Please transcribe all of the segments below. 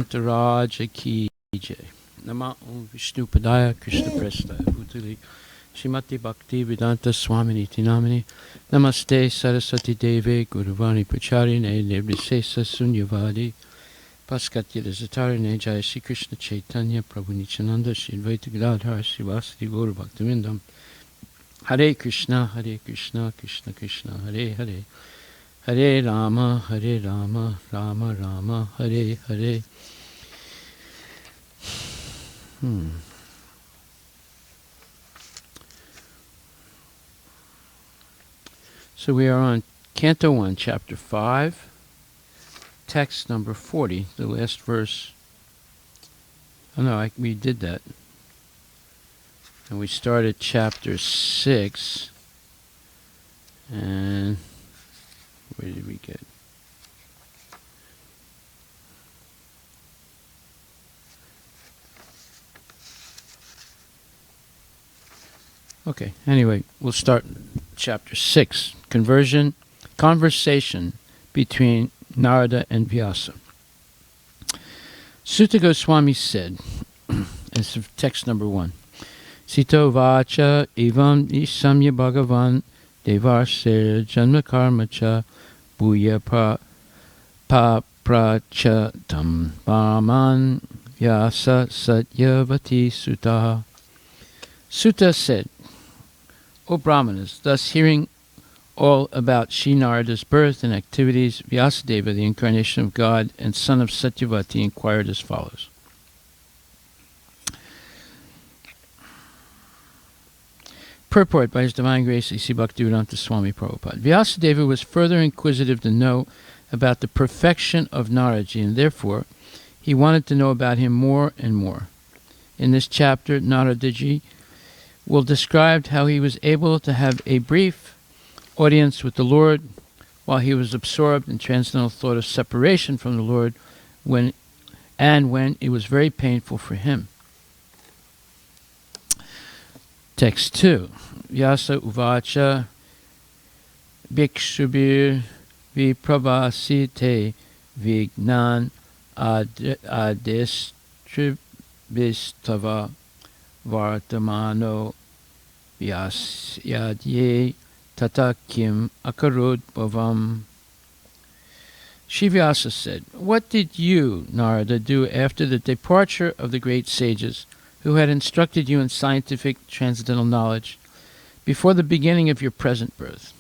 Nataraja ki jai. Nama Om Vishnu Padaya Krishna Prestaya Bhutali Srimati Bhakti Vedanta Swamini Tinamini Namaste Saraswati Deve Guruvani Pacharine Nirvisesa Sunyavadi Paskatya Zatarine Jaya Shri Krishna Chaitanya Prabhu Nityananda Shri Advaita Gadadhara Shri Vasudeva Gaura Bhaktivinoda Hare Krishna Krishna Krishna Hare Hare Hare Rama Rama Rama Hare Hare. So we are on Canto 1, Chapter 5, text number 40, the last verse. Oh no, we did that. And we started Chapter 6, and where did we get? Okay, anyway, we'll start Chapter 6, Conversation between Narada and Vyasa. Sutta Goswami said, this is text number 1, Sito vacha evam isamya bhagavan devarsir janma karmacha bhuya pa pracha tam vaman Vyasa satyavati sutta. Sutta said, O Brahmanas, thus hearing all about Sri Narada's birth and activities, Vyasadeva, the incarnation of God and son of Satyavati, inquired as follows. Purport by His Divine Grace, A.C. Bhaktivedanta Swami Prabhupada. Vyasadeva was further inquisitive to know about the perfection of Naraji, and therefore he wanted to know about him more and more. In this chapter, Naradaji will describe how he was able to have a brief audience with the Lord while he was absorbed in transcendental thought of separation from the Lord when it was very painful for him. Text 2. Vyasa uvacha bhikshubir vipravasite vignan adistribhistava vartamano Vyasyadye tata kim akarud bhavam. Shri Vyasa said, what did you, Narada, do after the departure of the great sages who had instructed you in scientific transcendental knowledge before the beginning of your present birth?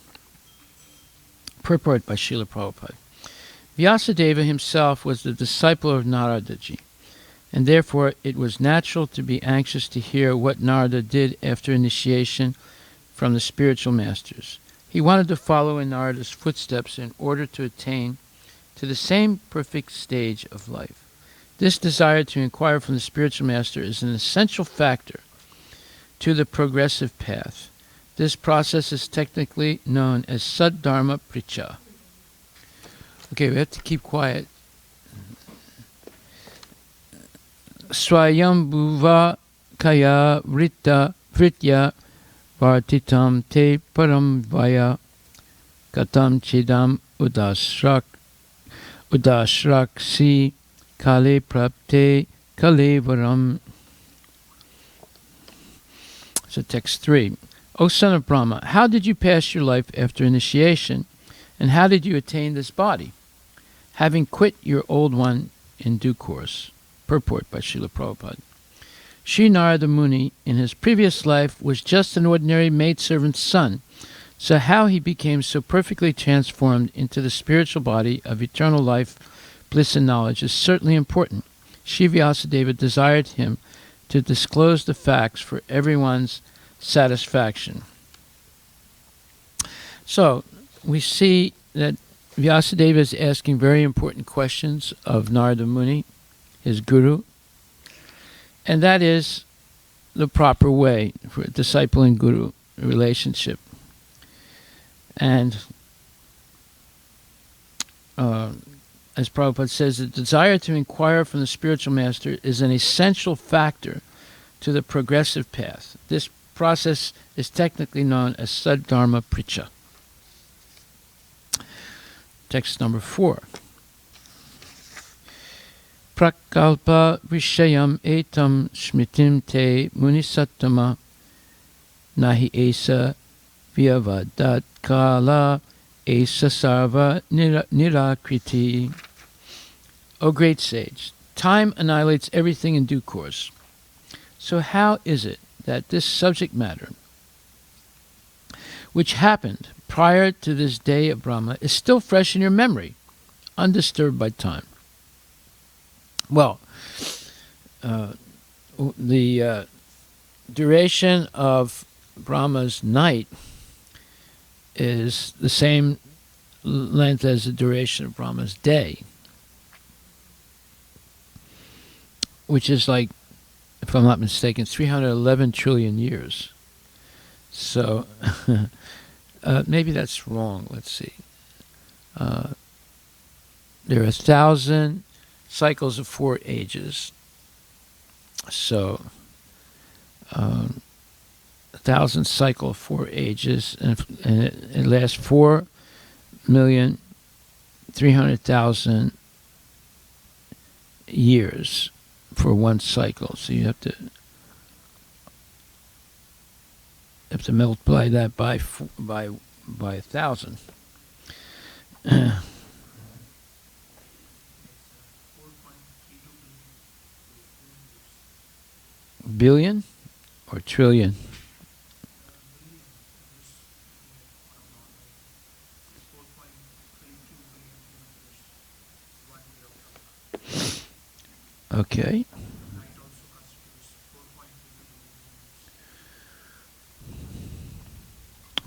Purport by Srila Prabhupada. Vyasadeva himself was the disciple of Naradaji, and therefore it was natural to be anxious to hear what Narada did after initiation from the spiritual masters. He wanted to follow in Narada's footsteps in order to attain to the same perfect stage of life. This desire to inquire from the spiritual master is an essential factor to the progressive path. This process is technically known as Saddharma Pricha. Okay, we have to keep quiet. Swayambhuva kaya vritya vartitam te param vaya katam chidam udashraksi kale prapte kalevaram. So text 3. O son of Brahma, how did you pass your life after initiation, and how did you attain this body, having quit your old one in due course? Purport by Srila Prabhupada. Sri Narada Muni in his previous life was just an ordinary maidservant's son, so how he became so perfectly transformed into the spiritual body of eternal life, bliss and knowledge is certainly important. Shri Vyasadeva desired him to disclose the facts for everyone's satisfaction. So we see that Vyasadeva is asking very important questions of Narada Muni, his guru, and that is the proper way for a disciple and guru relationship. And as Prabhupada says, the desire to inquire from the spiritual master is an essential factor to the progressive path. This process is technically known as Saddharma Pricha. Text number 4. prakalpa vishayam etam shmitim te munisattama nahi esa vyavadat kala esa sarva nirakriti. O great sage, time annihilates everything in due course. So how is it that this subject matter, which happened prior to this day of Brahma, is still fresh in your memory, undisturbed by time? Well, the duration of Brahma's night is the same length as the duration of Brahma's day, which is like, if I'm not mistaken, 311 trillion years. So maybe that's wrong. Let's see. There are 1,000 cycles of 4 ages. So 1,000 cycle of 4 ages, and it lasts 4,300,000 years for one cycle. So you have to multiply that by 1,000. Billion or trillion? Okay.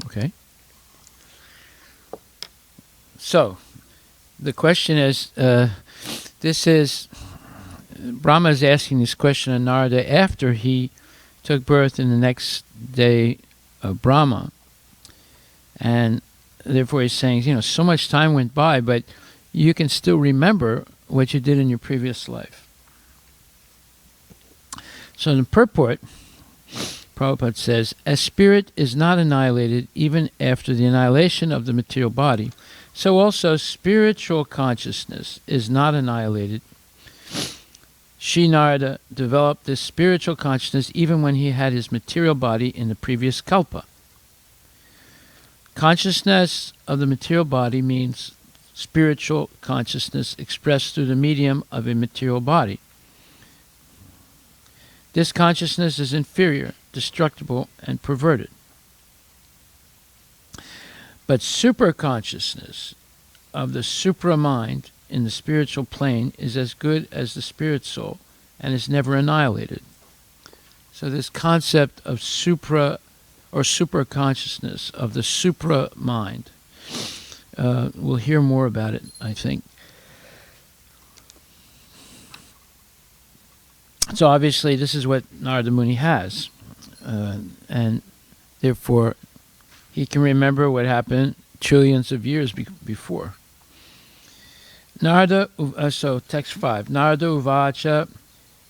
Okay. So, the question is, Brahma is asking this question of Narada after he took birth in the next day of Brahma. And therefore he's saying, so much time went by, but you can still remember what you did in your previous life. So in the purport, Prabhupada says, as spirit is not annihilated even after the annihilation of the material body, so also spiritual consciousness is not annihilated. Sri Narada developed this spiritual consciousness even when he had his material body in the previous kalpa. Consciousness of the material body means spiritual consciousness expressed through the medium of a material body. This consciousness is inferior, destructible, and perverted. But superconsciousness of the supra-mind in the spiritual plane is as good as the spirit soul and is never annihilated. So this concept of supra or superconsciousness of the supra-mind, we'll hear more about it, I think. So obviously this is what Narada Muni has, and therefore he can remember what happened trillions of years before. Narada, so text 5. Narada uvacha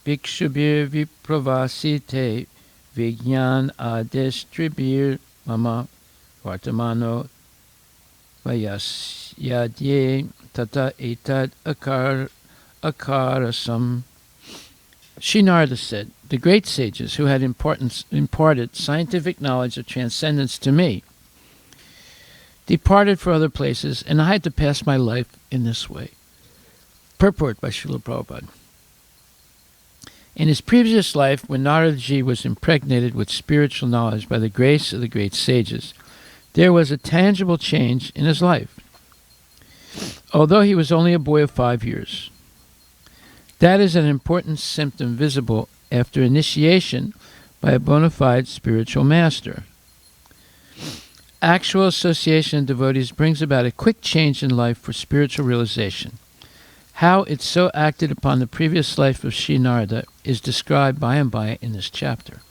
bhikshubhir vipravasite vigyan adestribhir mama vartamano vayasyadye tata etad akarasam. Sri Narada said, the great sages who had imparted scientific knowledge of transcendence to me departed for other places, and I had to pass my life in this way. Purport by Srila Prabhupada. In his previous life, when Naradaji was impregnated with spiritual knowledge by the grace of the great sages, there was a tangible change in his life, although he was only a boy of 5 years. That is an important symptom visible after initiation by a bona fide spiritual master. Actual association of devotees brings about a quick change in life for spiritual realization. How it so acted upon the previous life of Sri Narada is described by and by in this chapter.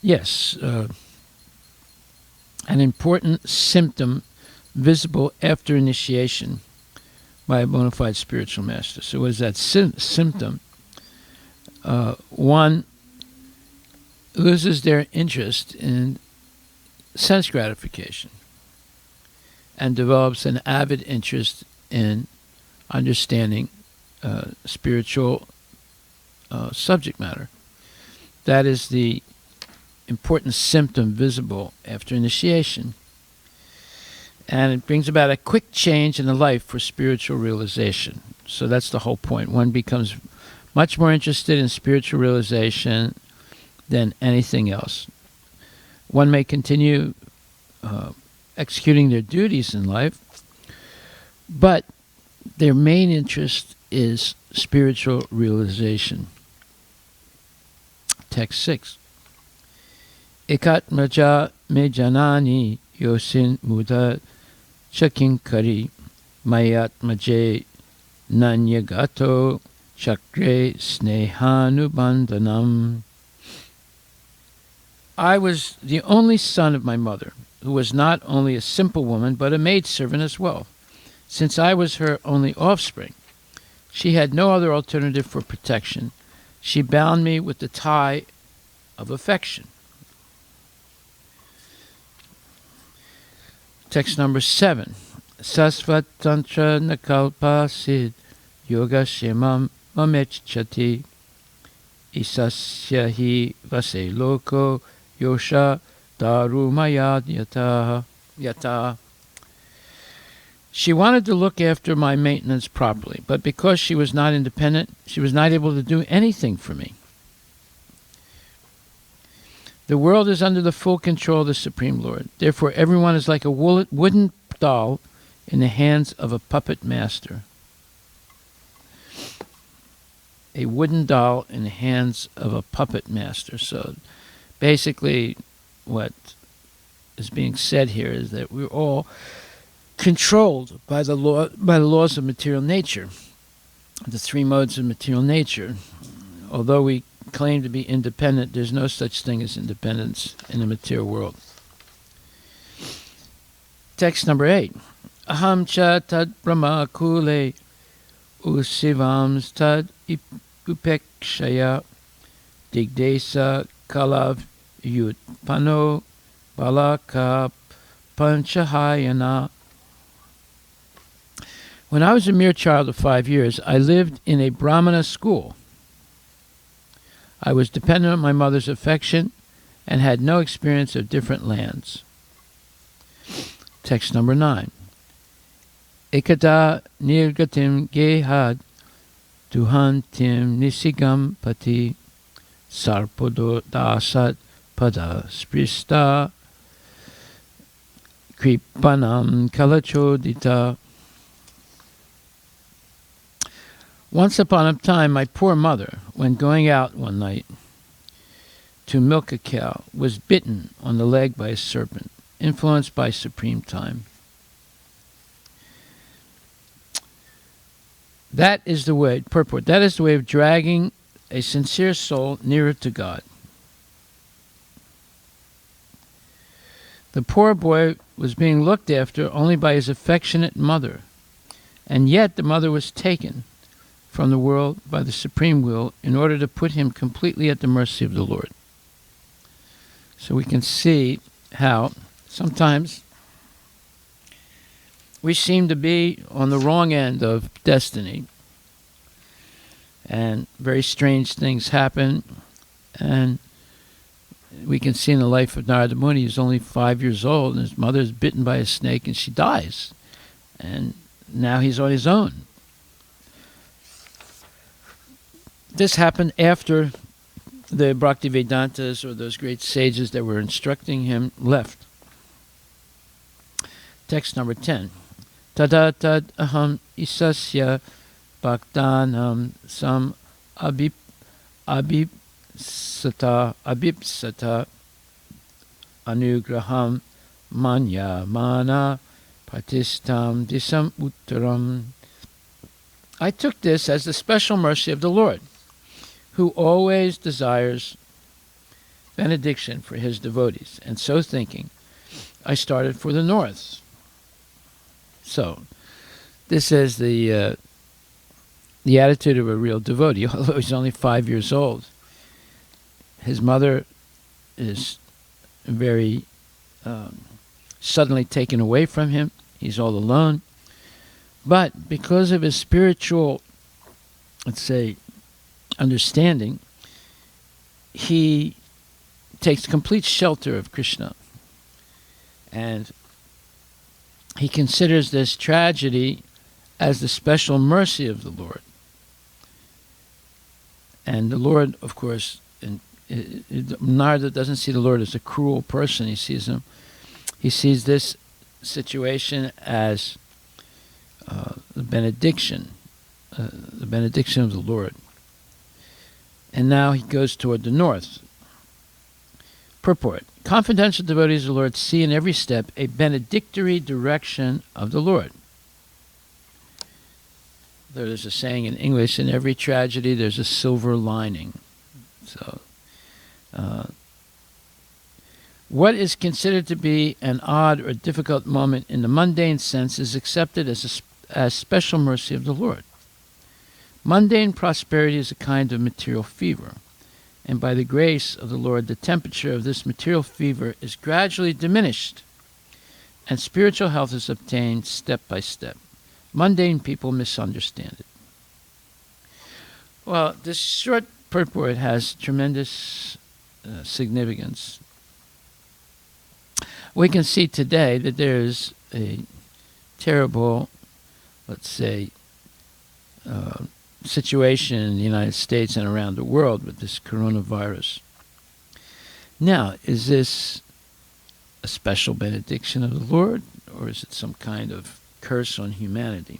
Yes, an important symptom visible after initiation by a bona fide spiritual master. So what is that symptom? One loses their interest in sense gratification and develops an avid interest in understanding spiritual subject matter. That is the important symptom visible after initiation. And it brings about a quick change in the life for spiritual realization. So that's the whole point. One becomes much more interested in spiritual realization than anything else. One may continue executing their duties in life, but their main interest is spiritual realization. Text 6. Ekat maja me janani yosin muda chakinkari mayat maje nanyagato chakre snehanubandhanam. I was the only son of my mother, who was not only a simple woman, but a maidservant as well. Since I was her only offspring, she had no other alternative for protection. She bound me with the tie of affection. Text number 7. Sasvat Tantra Nakalpa Sid Yoga Shemam Mamechchati Isasya hi Vase Loko Yosha Darumayad Yata. She wanted to look after my maintenance properly, but because she was not independent, she was not able to do anything for me. The world is under the full control of the Supreme Lord. Therefore, everyone is like a wooden doll in the hands of a puppet master. A wooden doll in the hands of a puppet master. So basically what is being said here is that we're all controlled by the laws of material nature, the three modes of material nature. Although we claim to be independent, there's no such thing as independence in the material world. Text number 8. Aham cha tad brahma kule usivams tad upekshaya digdesa kalav yutpano balaka panchahayana. When I was a mere child of 5 years, I lived in a Brahmana school. I was dependent on my mother's affection and had no experience of different lands. Text number 9. Ekada nirgatim gehad duhantim nisigam pati sarpodo dasat pada sprista kripanam kalachodita. Once upon a time, my poor mother, when going out one night to milk a cow, was bitten on the leg by a serpent, influenced by supreme time. That is the way, purport, that is the way of dragging a sincere soul nearer to God. The poor boy was being looked after only by his affectionate mother, and yet the mother was taken from the world by the supreme will in order to put him completely at the mercy of the Lord. So we can see how sometimes we seem to be on the wrong end of destiny, and very strange things happen. And we can see in the life of Narada Muni, he's only 5 years old, and his mother is bitten by a snake and she dies, and now he's on his own. This happened after the Bhaktivedantas, or those great sages that were instructing him, left. Text number 10. Tada tad aham isasya bhaktanam sam abipsata anugraham manya mana patistam disam uttaram. I took this as the special mercy of the Lord, who always desires benediction for his devotees. And so thinking, I started for the north. So, this is the attitude of a real devotee, although he's only 5 years old. His mother is very suddenly taken away from him. He's all alone. But because of his spiritual, let's say, understanding, he takes complete shelter of Krishna. And he considers this tragedy as the special mercy of the Lord. And the Lord, of course, Narada doesn't see the Lord as a cruel person. He sees this situation as the benediction of the Lord. And now he goes toward the north. Purport. Confidential devotees of the Lord see in every step a benedictory direction of the Lord. There's a saying in English, in every tragedy there's a silver lining. So, what is considered to be an odd or difficult moment in the mundane sense is accepted as special mercy of the Lord. Mundane prosperity is a kind of material fever, and by the grace of the Lord, the temperature of this material fever is gradually diminished, and spiritual health is obtained step by step. Mundane people misunderstand it. Well, this short purport has tremendous significance. We can see today that there is a terrible, let's say, situation in the United States and around the world with this coronavirus. Now, is this a special benediction of the Lord, or is it some kind of curse on humanity?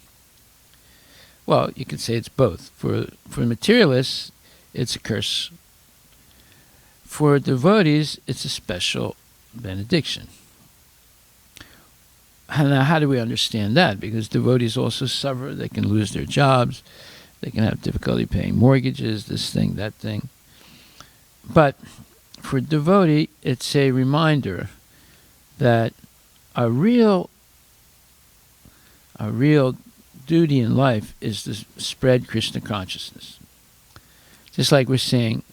Well, you could say it's both. For materialists, it's a curse. For devotees, it's a special benediction. Now, how do we understand that? Because devotees also suffer. They can lose their jobs. They can have difficulty paying mortgages, this thing, that thing. But for a devotee, it's a reminder that a real duty in life is to spread Krishna consciousness. Just like we're saying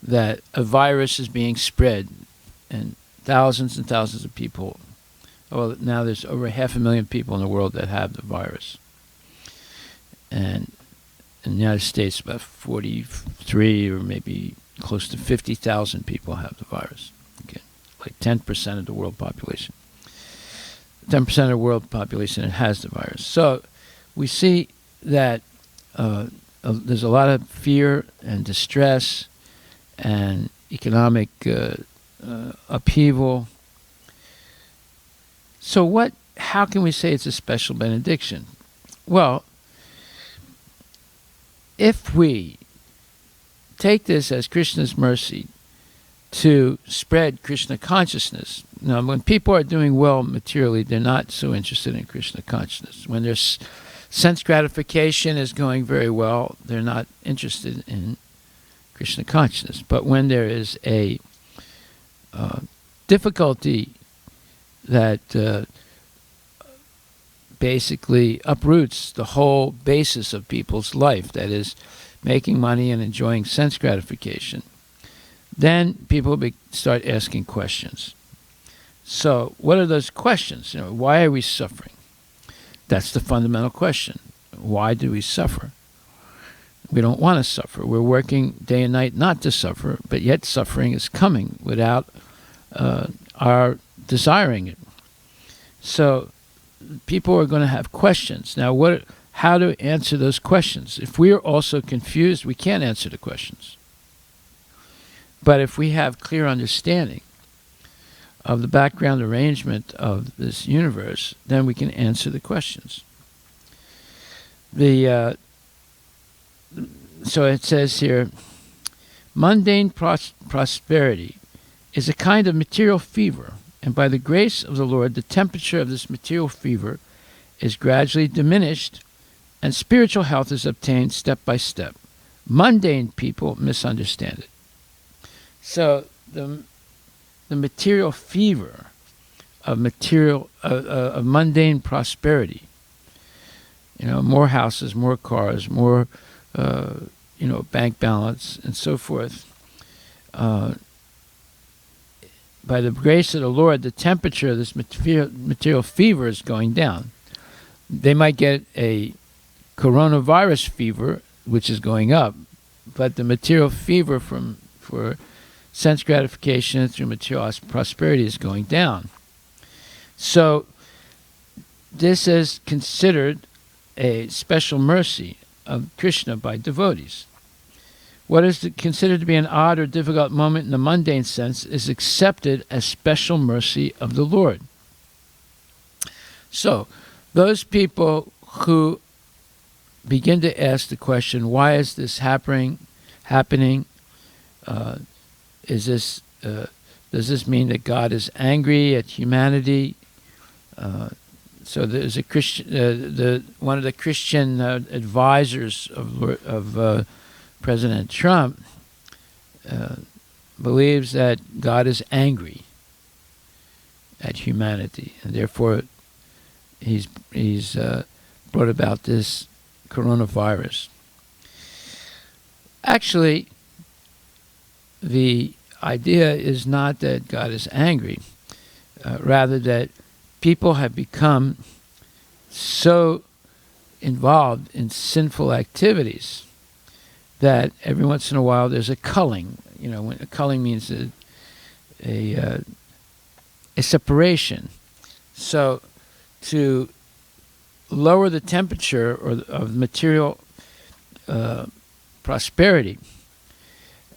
that a virus is being spread and thousands of people, well, now there's over 500,000 people in the world that have the virus. And in the United States, about 43 or maybe close to 50,000 people have the virus. Okay, like 10% of the world population. 10% of the world population that has the virus. So we see that there's a lot of fear and distress and economic upheaval. So how can we say it's a special benediction? Well, if we take this as Krishna's mercy to spread Krishna consciousness, now when people are doing well materially, they're not so interested in Krishna consciousness. When their sense gratification is going very well, they're not interested in Krishna consciousness. But when there is a difficulty that basically uproots the whole basis of people's life, that is, making money and enjoying sense gratification, then people start asking questions. So what are those questions? Why are we suffering? That's the fundamental question. Why do we suffer? We don't want to suffer. We're working day and night not to suffer, but yet suffering is coming without our desiring it. So people are going to have questions. Now, how to answer those questions? If we are also confused, we can't answer the questions. But if we have clear understanding of the background arrangement of this universe, then we can answer the questions. So it says here, mundane prosperity is a kind of material fever, and by the grace of the Lord, the temperature of this material fever is gradually diminished, and spiritual health is obtained step by step. Mundane people misunderstand it. So the material fever of mundane prosperity, more houses, more cars, more bank balance, and so forth. By the grace of the Lord, the temperature of this material fever is going down. They might get a coronavirus fever, which is going up, but the material fever for sense gratification through material prosperity is going down. So this is considered a special mercy of Krishna by devotees. What is considered to be an odd or difficult moment in the mundane sense is accepted as special mercy of the Lord. So, those people who begin to ask the question, why is this happening? Does this mean that God is angry at humanity? So there's a Christian, one of the Christian advisors of President Trump believes that God is angry at humanity, and therefore he's brought about this coronavirus. Actually, the idea is not that God is angry, rather that people have become so involved in sinful activities that every once in a while there's a culling. You know, when a culling means a separation. So to lower the temperature of material prosperity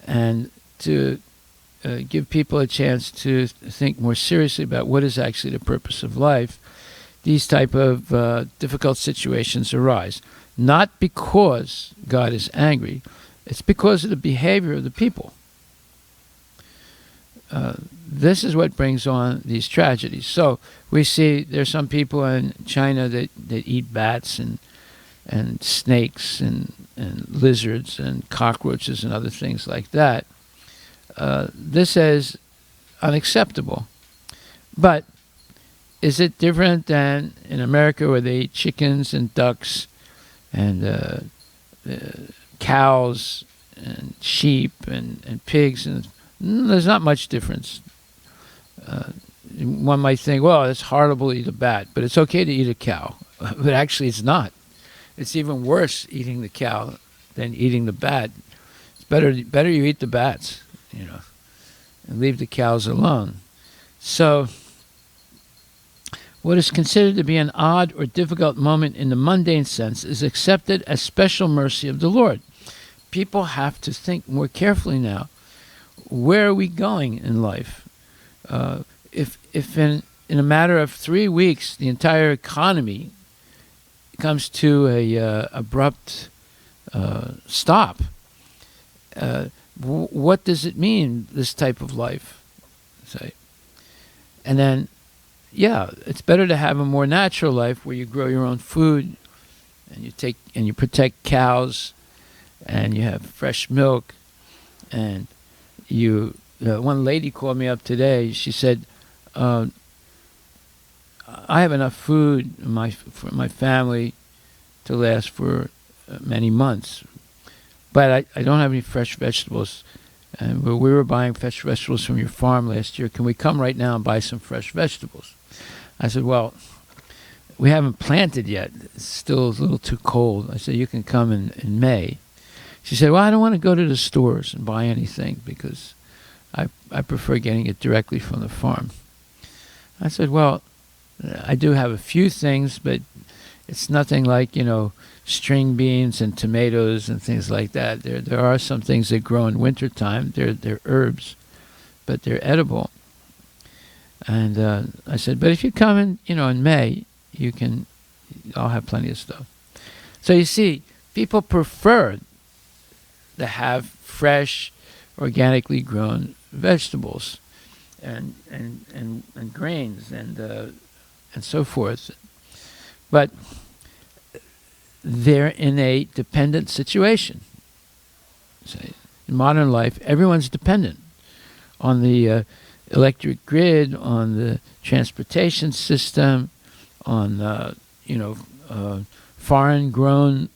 and to give people a chance to think more seriously about what is actually the purpose of life, these type of difficult situations arise. Not because God is angry, it's because of the behavior of the people. This is what brings on these tragedies. So we see there's some people in China that eat bats and snakes and lizards and cockroaches and other things like that. This is unacceptable. But is it different than in America where they eat chickens and ducks and cows and sheep and pigs? And there's not much difference. One might think, well, it's horrible to eat a bat, but it's okay to eat a cow. But actually it's not. It's even worse eating the cow than eating the bat. It's better you eat the bats, you know, and leave the cows alone. So what is considered to be an odd or difficult moment in the mundane sense is accepted as special mercy of the Lord. People have to think more carefully now. Where are we going in life? If in a matter of 3 weeks the entire economy comes to a abrupt stop, what does it mean, this type of life? Say, and then, yeah, it's better to have a more natural life where you grow your own food and you protect cows and you have fresh milk. And one lady called me up today. She said, I have enough food for my family to last for many months, but I don't have any fresh vegetables. And we were buying fresh vegetables from your farm last year. Can we come right now and buy some fresh vegetables? I said, well, we haven't planted yet. It's still a little too cold. I said, you can come in May. She said, well, I don't want to go to the stores and buy anything because I prefer getting it directly from the farm. I said, well, I do have a few things, but it's nothing like, string beans and tomatoes and things like that. There are some things that grow in wintertime. They're herbs, but they're edible. And I said, but if you come in May, I'll have plenty of stuff. So you see, people prefer to have fresh, organically grown vegetables and grains and so forth. But they're in a dependent situation. Say, in modern life, everyone's dependent on the electric grid, on the transportation system, on foreign grown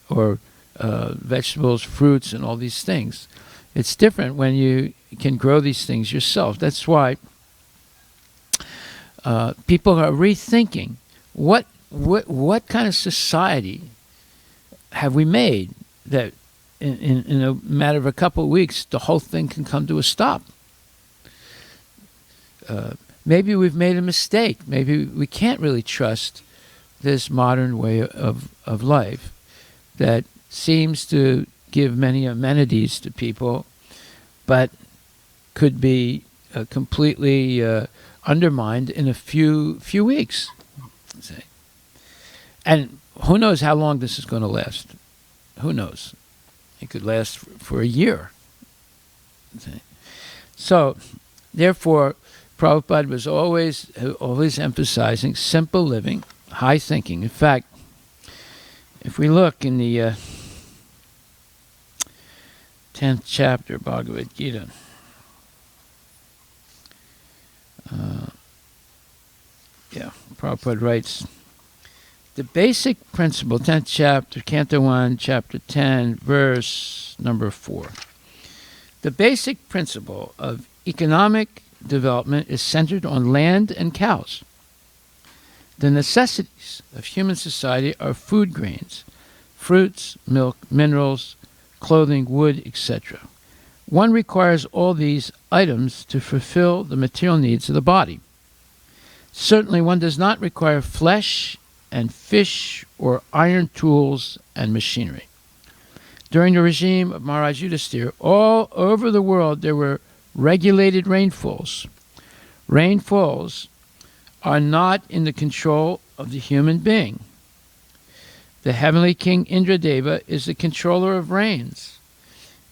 or vegetables, fruits, and all these things. It's different when you can grow these things yourself. That's why people are rethinking what what kind of society have we made that in a matter of a couple of weeks, the whole thing can come to a stop? Maybe we've made a mistake. Maybe we can't really trust this modern way of life that seems to give many amenities to people, but could be completely undermined in a few weeks. And who knows how long this is going to last? Who knows? It could last for a year. So, therefore, Prabhupada was always emphasizing simple living, high thinking. In fact, if we look in the 10th chapter, Bhagavad Gita, Prabhupada writes, the basic principle, 10th chapter, Canto 1, chapter 10, verse number 4. The basic principle of economic development is centered on land and cows. The necessities of human society are food grains, fruits, milk, minerals, clothing, wood, etc. One requires all these items to fulfill the material needs of the body. Certainly one does not require flesh and fish or iron tools and machinery. During the regime of Maharaj Yudhisthira, all over the world there were regulated rainfalls. Rainfalls are not in the control of the human being. The heavenly king Indradeva is the controller of rains,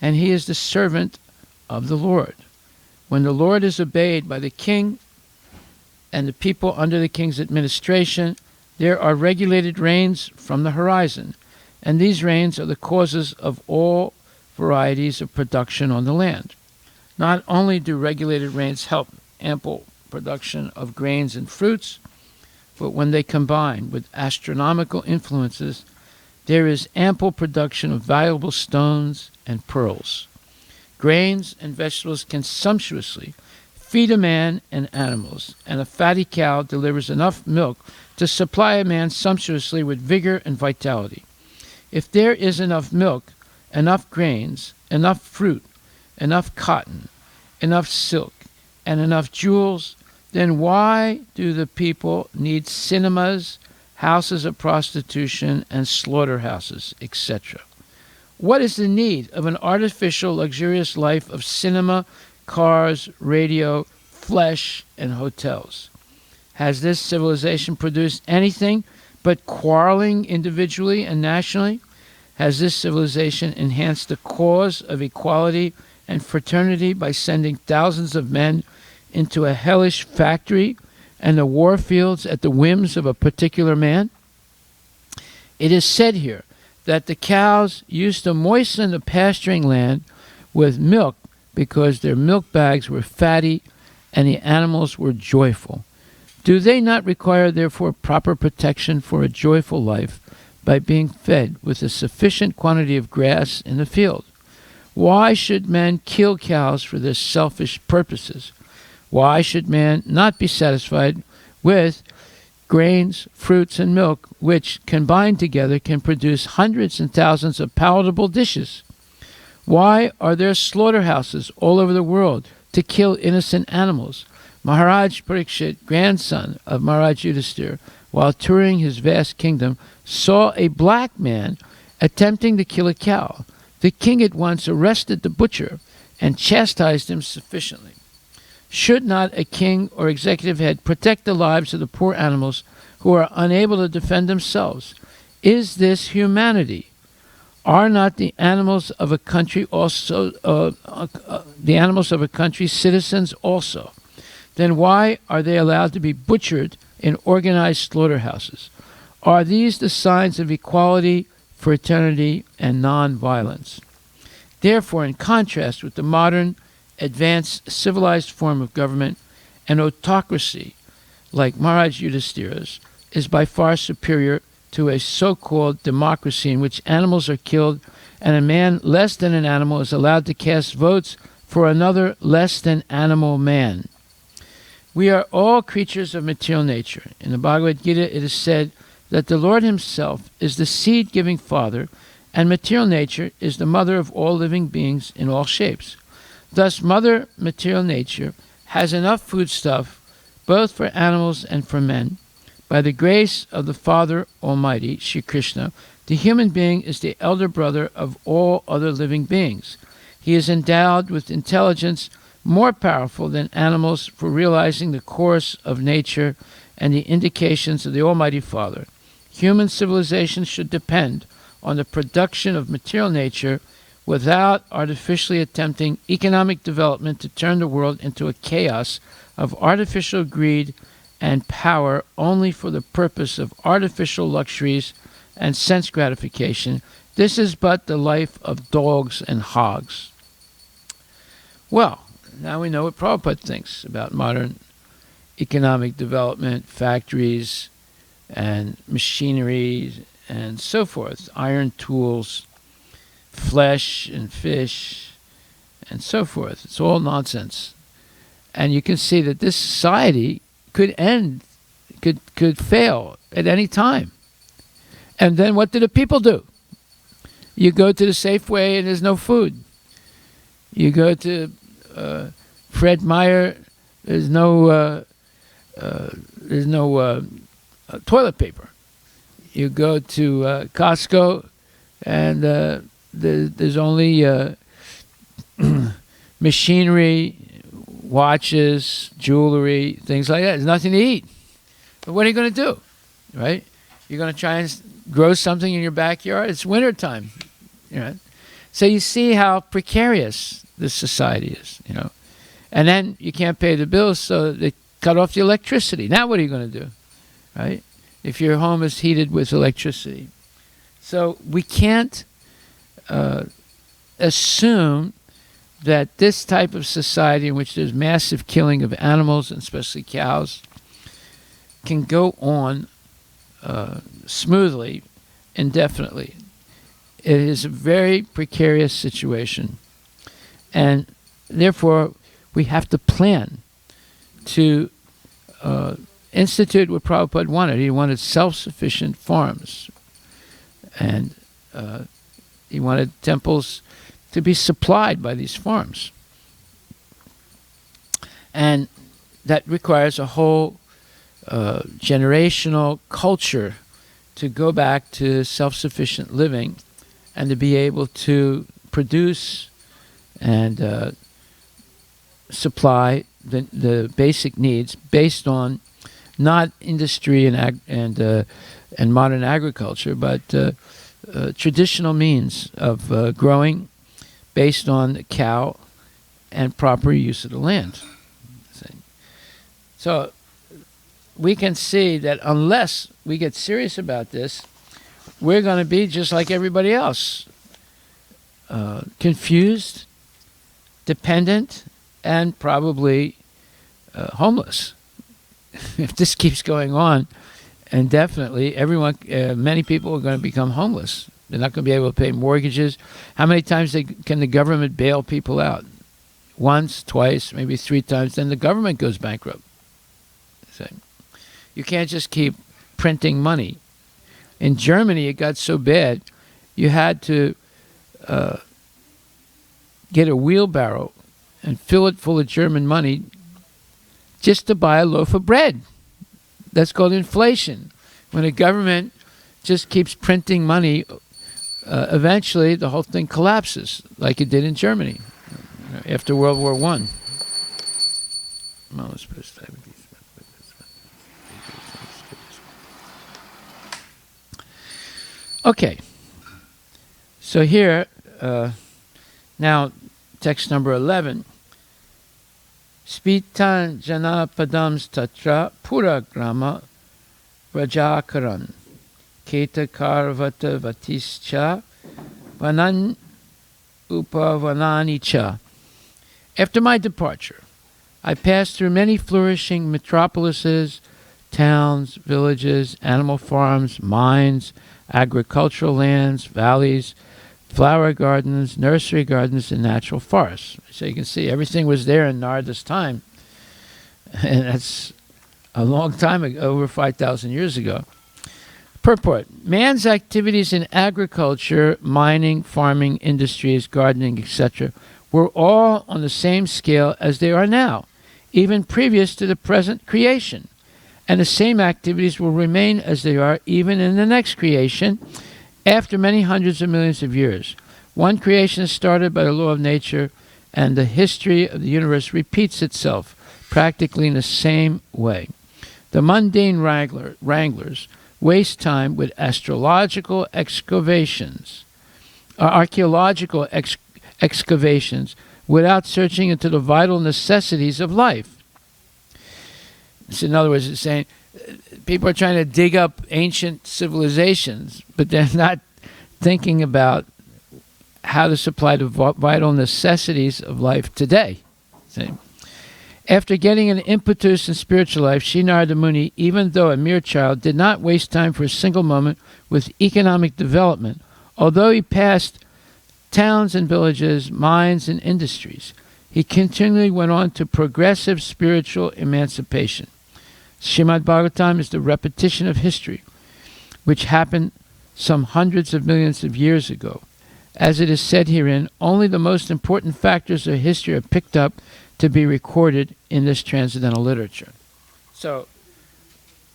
and he is the servant of the Lord. When the Lord is obeyed by the king and the people under the king's administration, there are regulated rains from the horizon, and these rains are the causes of all varieties of production on the land. Not only do regulated rains help ample production of grains and fruits, but when they combine with astronomical influences, there is ample production of valuable stones and pearls. Grains and vegetables can sumptuously feed a man and animals, and a fatty cow delivers enough milk to supply a man sumptuously with vigor and vitality. If there is enough milk, enough grains, enough fruit, enough cotton, enough silk, and enough jewels, then why do the people need cinemas, houses of prostitution, and slaughterhouses, etc.? What is the need of an artificial, luxurious life of cinema, cars, radio, flesh, and hotels? Has this civilization produced anything but quarreling individually and nationally? Has this civilization enhanced the cause of equality and fraternity by sending thousands of men into a hellish factory and the war fields at the whims of a particular man? It is said here that the cows used to moisten the pasturing land with milk because their milk bags were fatty and the animals were joyful. Do they not require, therefore, proper protection for a joyful life by being fed with a sufficient quantity of grass in the field? Why should men kill cows for their selfish purposes? Why should man not be satisfied with grains, fruits, and milk, which, combined together, can produce hundreds and thousands of palatable dishes? Why are there slaughterhouses all over the world to kill innocent animals? Maharaj Parikshit, grandson of Maharaj Yudhisthira, while touring his vast kingdom, saw a black man attempting to kill a cow. The king at once arrested the butcher and chastised him sufficiently. Should not a king or executive head protect the lives of the poor animals who are unable to defend themselves? Is this humanity? Are not the animals of a country also the animals of a country citizens also? Then why are they allowed to be butchered in organized slaughterhouses? Are these the signs of equality, fraternity, and non-violence? Therefore, in contrast with the modern, advanced, civilized form of government, an autocracy like Maharaj Yudhisthira's is by far superior to a so-called democracy in which animals are killed and a man less than an animal is allowed to cast votes for another less than animal man. We are all creatures of material nature. In the Bhagavad Gita it is said that the Lord himself is the seed-giving Father, and material nature is the mother of all living beings in all shapes. Thus, Mother Material Nature has enough foodstuff both for animals and for men. By the grace of the Father Almighty, Shri Krishna, the human being is the elder brother of all other living beings. He is endowed with intelligence more powerful than animals for realizing the course of nature and the indications of the Almighty Father. Human civilization should depend on the production of material nature without artificially attempting economic development to turn the world into a chaos of artificial greed and power only for the purpose of artificial luxuries and sense gratification. This is but the life of dogs and hogs. Well, now we know what Prabhupada thinks about modern economic development, factories and machinery and so forth, iron tools, flesh and fish and so forth. It's all nonsense. And you can see that this society could end, could fail at any time. And then what do the people do? You go to the Safeway and there's no food. You go to Fred Meyer, there's no toilet paper. You go to Costco, and there's only machinery, watches, jewelry, things like that. There's nothing to eat. But what are you going to do, right? You're going to try and grow something in your backyard? It's wintertime, you know. So you see how precarious this society is, you know. And then you can't pay the bills, so they cut off the electricity. Now what are you going to do, right? If your home is heated with electricity. So we can't assume that this type of society in which there's massive killing of animals, and especially cows, can go on smoothly, indefinitely. It is a very precarious situation. And therefore, we have to plan to institute what Prabhupada wanted. He wanted self-sufficient farms. And he wanted temples to be supplied by these farms. And that requires a whole generational culture to go back to self-sufficient living and to be able to produce and supply the basic needs based on not industry and modern agriculture, but traditional means of growing based on the cow and proper use of the land. So we can see that unless we get serious about this, we're going to be just like everybody else, confused, dependent, and probably homeless. If this keeps going on, and definitely many people are going to become homeless. They're not going to be able to pay mortgages. How many times can the government bail people out? Once, twice, maybe 3 times, then the government goes bankrupt. So you can't just keep printing money. In Germany, it got so bad, you had to get a wheelbarrow and fill it full of German money just to buy a loaf of bread. That's called inflation. When a government just keeps printing money, eventually the whole thing collapses, like it did in Germany after World War I. Okay, so here, now text number 11. Spitan jana padams tatra pura grama vrajakaran keta karvata vatischa vanan upavananicha. After my departure, I passed through many flourishing metropolises, towns, villages, animal farms, mines, agricultural lands, valleys, flower gardens, nursery gardens, and natural forests. So you can see everything was there in Narada's time. And that's a long time ago, over 5,000 years ago. Purport. Man's activities in agriculture, mining, farming, industries, gardening, etc. were all on the same scale as they are now, even previous to the present creation. And the same activities will remain as they are even in the next creation after many hundreds of millions of years. One creation is started by the law of nature, and the history of the universe repeats itself practically in the same way. The mundane wranglers waste time with archaeological excavations without searching into the vital necessities of life. So in other words, it's saying people are trying to dig up ancient civilizations, but they're not thinking about how to supply the vital necessities of life today. See? After getting an impetus in spiritual life, Sri Narada Muni, even though a mere child, did not waste time for a single moment with economic development, although he passed towns and villages, mines and industries. He continually went on to progressive spiritual emancipation. Srimad Bhagvatam is the repetition of history, which happened some hundreds of millions of years ago. As it is said herein, only the most important factors of history are picked up to be recorded in this transcendental literature. So,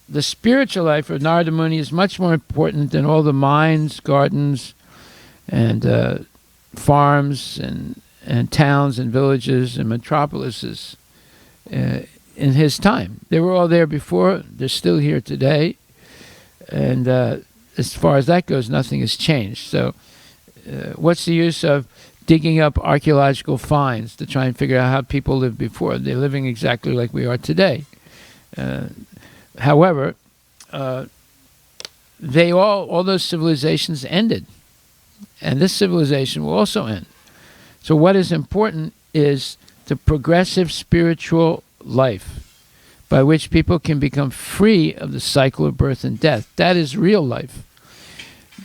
the spiritual life of Narada Muni is much more important than all the mines, gardens, and farms, and towns, and villages, and metropolises in his time. They were all there before. They're still here today. And as far as that goes, nothing has changed. So, what's the use of digging up archaeological finds to try and figure out how people lived before? They're living exactly like we are today. However, all those civilizations ended, and this civilization will also end. So what is important is the progressive spiritual life by which people can become free of the cycle of birth and death. That is real life.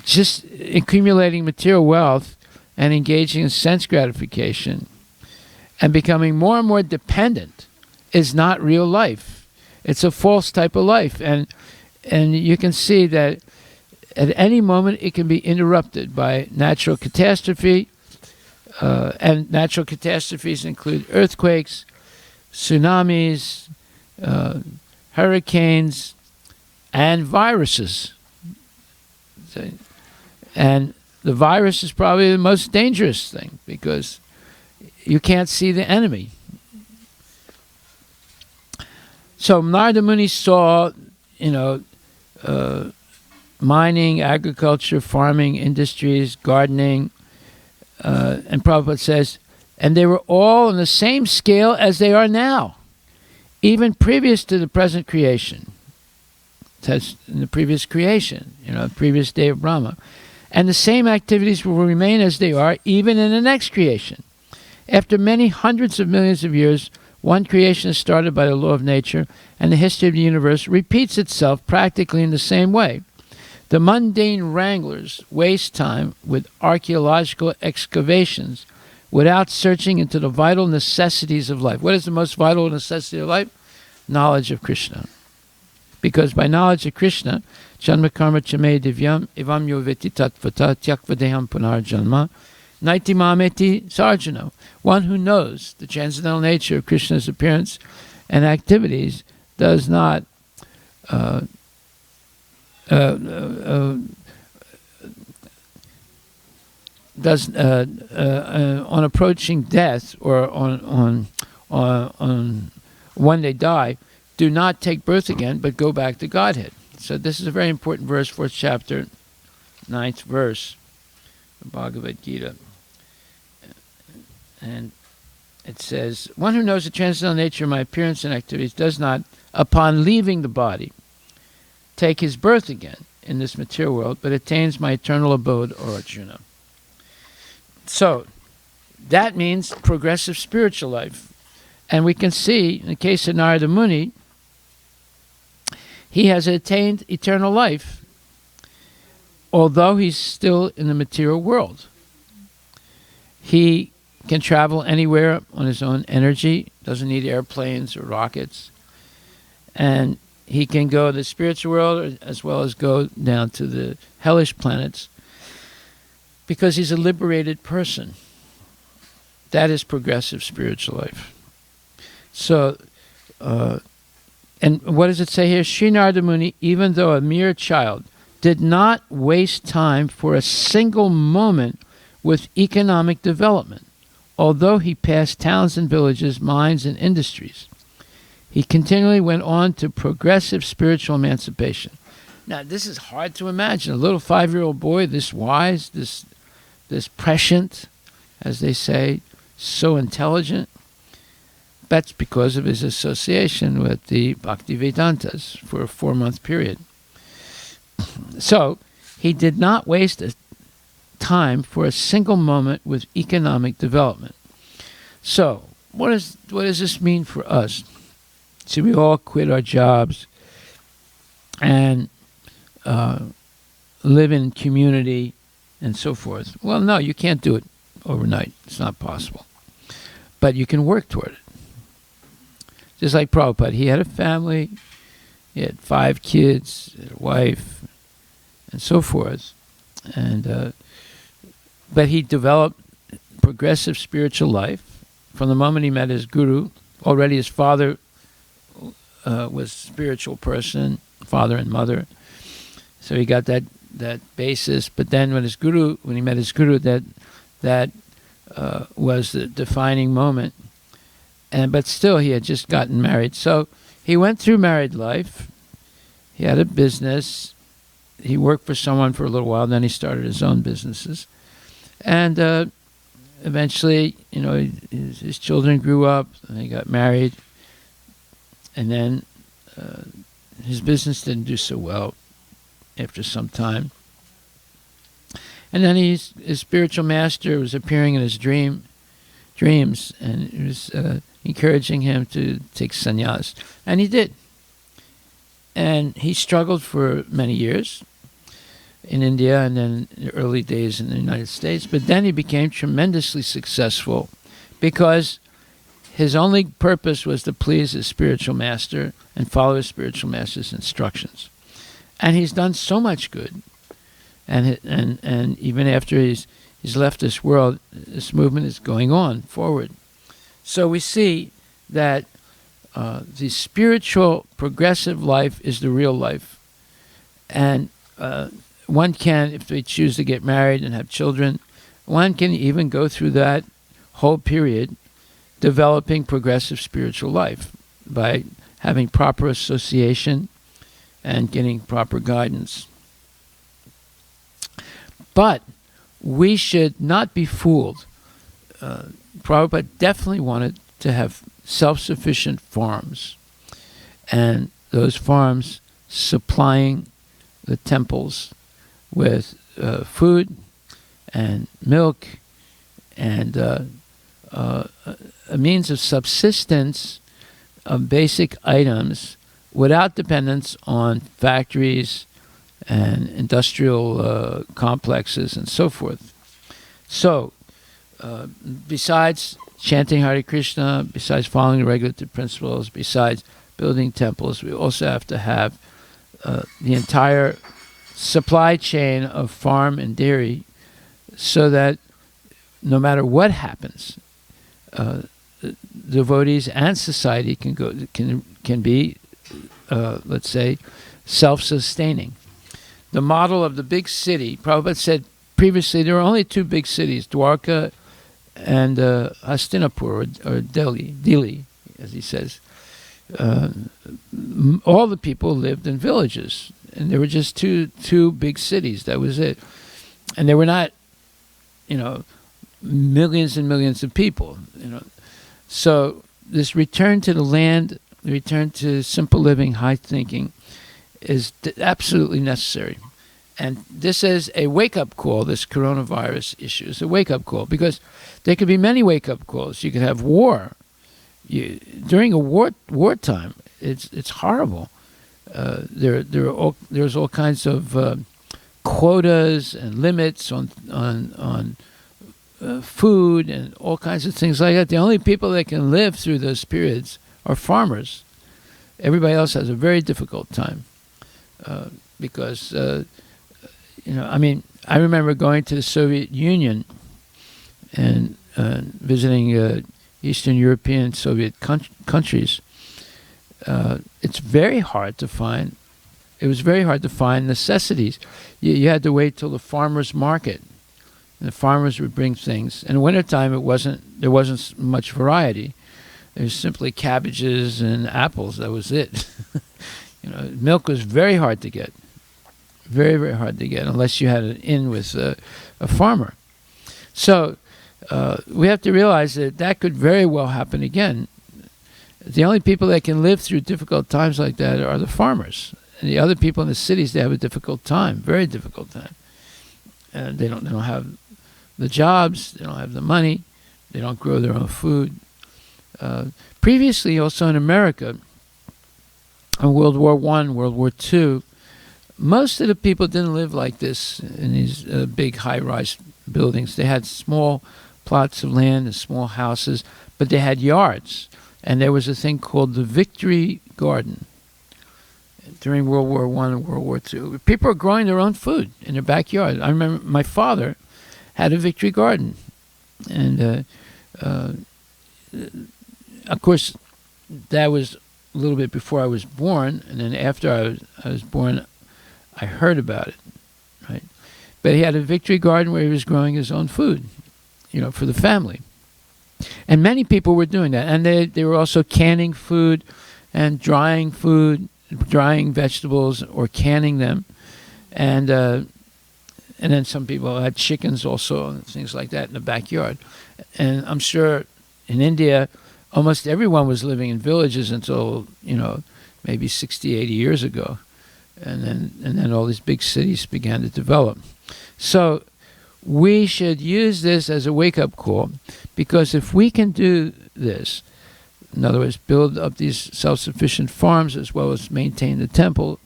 Just accumulating material wealth and engaging in sense gratification and becoming more and more dependent is not real life. It's a false type of life. And you can see that at any moment it can be interrupted by natural catastrophe. And natural catastrophes include earthquakes, tsunamis, hurricanes, and viruses. And the virus is probably the most dangerous thing because you can't see the enemy. So Narada Muni saw, mining, agriculture, farming, industries, gardening, and Prabhupada says, and they were all on the same scale as they are now, even previous to the present creation. That's in the previous creation, previous day of Brahma. And the same activities will remain as they are even in the next creation. After many hundreds of millions of years, one creation is started by the law of nature, and the history of the universe repeats itself practically in the same way. The mundane wranglers waste time with archaeological excavations without searching into the vital necessities of life. What is the most vital necessity of life? Knowledge of Krishna. Because by knowledge of Krishna, Janma karma chame divyam evam yoveti tatvata tyakvadeham punar janma naiti mameti sarjano. One who knows the transcendental nature of Krishna's appearance and activities does not on approaching death or on when they die, do not take birth again, but go back to Godhead. So this is a very important verse, 4th chapter, 9th verse of Bhagavad Gita. And it says, one who knows the transcendental nature of my appearance and activities does not, upon leaving the body, take his birth again in this material world, but attains my eternal abode, or Arjuna. So, that means progressive spiritual life. And we can see, in the case of Narada Muni, he has attained eternal life, although he's still in the material world. He can travel anywhere on his own energy, doesn't need airplanes or rockets. And he can go to the spiritual world as well as go down to the hellish planets because he's a liberated person. That is progressive spiritual life. So, and what does it say here? Sri Narada Muni, even though a mere child, did not waste time for a single moment with economic development, although he passed towns and villages, mines and industries. He continually went on to progressive spiritual emancipation. Now, this is hard to imagine. A little 5-year-old boy, this wise, this prescient, as they say, so intelligent. That's because of his association with the Bhaktivedantas for a 4-month period. So, he did not waste time for a single moment with economic development. So, what does this mean for us? Should we all quit our jobs and live in community and so forth? Well, no, you can't do it overnight. It's not possible. But you can work toward it. Just like Prabhupada, he had a family, he had 5 kids, a wife, and so forth. And but he developed progressive spiritual life from the moment he met his guru. Already his father was a spiritual person, father and mother. So he got that basis. But then when he met his guru, that was the defining moment. But still, he had just gotten married. So he went through married life. He had a business. He worked for someone for a little while. Then he started his own businesses. And eventually, his children grew up. And he got married. And then his business didn't do so well after some time. And then his spiritual master was appearing in his dreams, and he was encouraging him to take sannyas. And he did. And he struggled for many years in India and then in the early days in the United States. But then he became tremendously successful because his only purpose was to please his spiritual master and follow his spiritual master's instructions. And he's done so much good. And even after he's left this world, this movement is going on forward. So we see that the spiritual progressive life is the real life. And one can, if they choose to get married and have children, one can even go through that whole period developing progressive spiritual life by having proper association and getting proper guidance. But we should not be fooled. Prabhupada definitely wanted to have self-sufficient farms, and those farms supplying the temples with food and milk and a means of subsistence of basic items without dependence on factories and industrial complexes and so forth. So, besides chanting Hare Krishna, besides following the regulative principles, besides building temples, we also have to have the entire supply chain of farm and dairy so that no matter what happens, devotees and society can be, let's say, self-sustaining. The model of the big city, Prabhupada said previously there were only 2 big cities, Dwarka and Hastinapur, or Delhi, as he says. All the people lived in villages, and there were just two big cities. That was it. And there were not, millions and millions of people. So this return to the land, the return to simple living, high thinking, is absolutely necessary. And this is a wake-up call. This coronavirus issue is a wake-up call, because there could be many wake-up calls. You could have war. During a wartime, it's horrible. There's all kinds of quotas and limits on food and all kinds of things like that. The only people that can live through those periods are farmers. Everybody else has a very difficult time because, I remember going to the Soviet Union and visiting Eastern European Soviet countries. It's very hard to find. It was very hard to find necessities. You had to wait till the farmer's market. And the farmers would bring things. In the wintertime, there wasn't much variety. There was simply cabbages and apples. That was it. Milk was very hard to get. Very, very hard to get, unless you had an in with a farmer. So we have to realize that could very well happen again. The only people that can live through difficult times like that are the farmers. And the other people in the cities, they have a difficult time, very difficult time. And they don't have the jobs, they don't have the money, they don't grow their own food. Previously, also in America, in World War I, World War II, most of the people didn't live like this in these big high-rise buildings. They had small plots of land and small houses, but they had yards. And there was a thing called the Victory Garden during World War I and World War II. People were growing their own food in their backyard. I remember my father had a Victory Garden. And, of course, that was a little bit before I was born. And then after I was born, I heard about it, right? But he had a Victory Garden where he was growing his own food, for the family. And many people were doing that. And they were also canning food and drying vegetables or canning them. And then some people had chickens also and things like that in the backyard. And I'm sure in India, almost everyone was living in villages until, maybe 60, 80 years ago. And then all these big cities began to develop. So we should use this as a wake-up call, because if we can do this, in other words, build up these self-sufficient farms as well as maintain the temple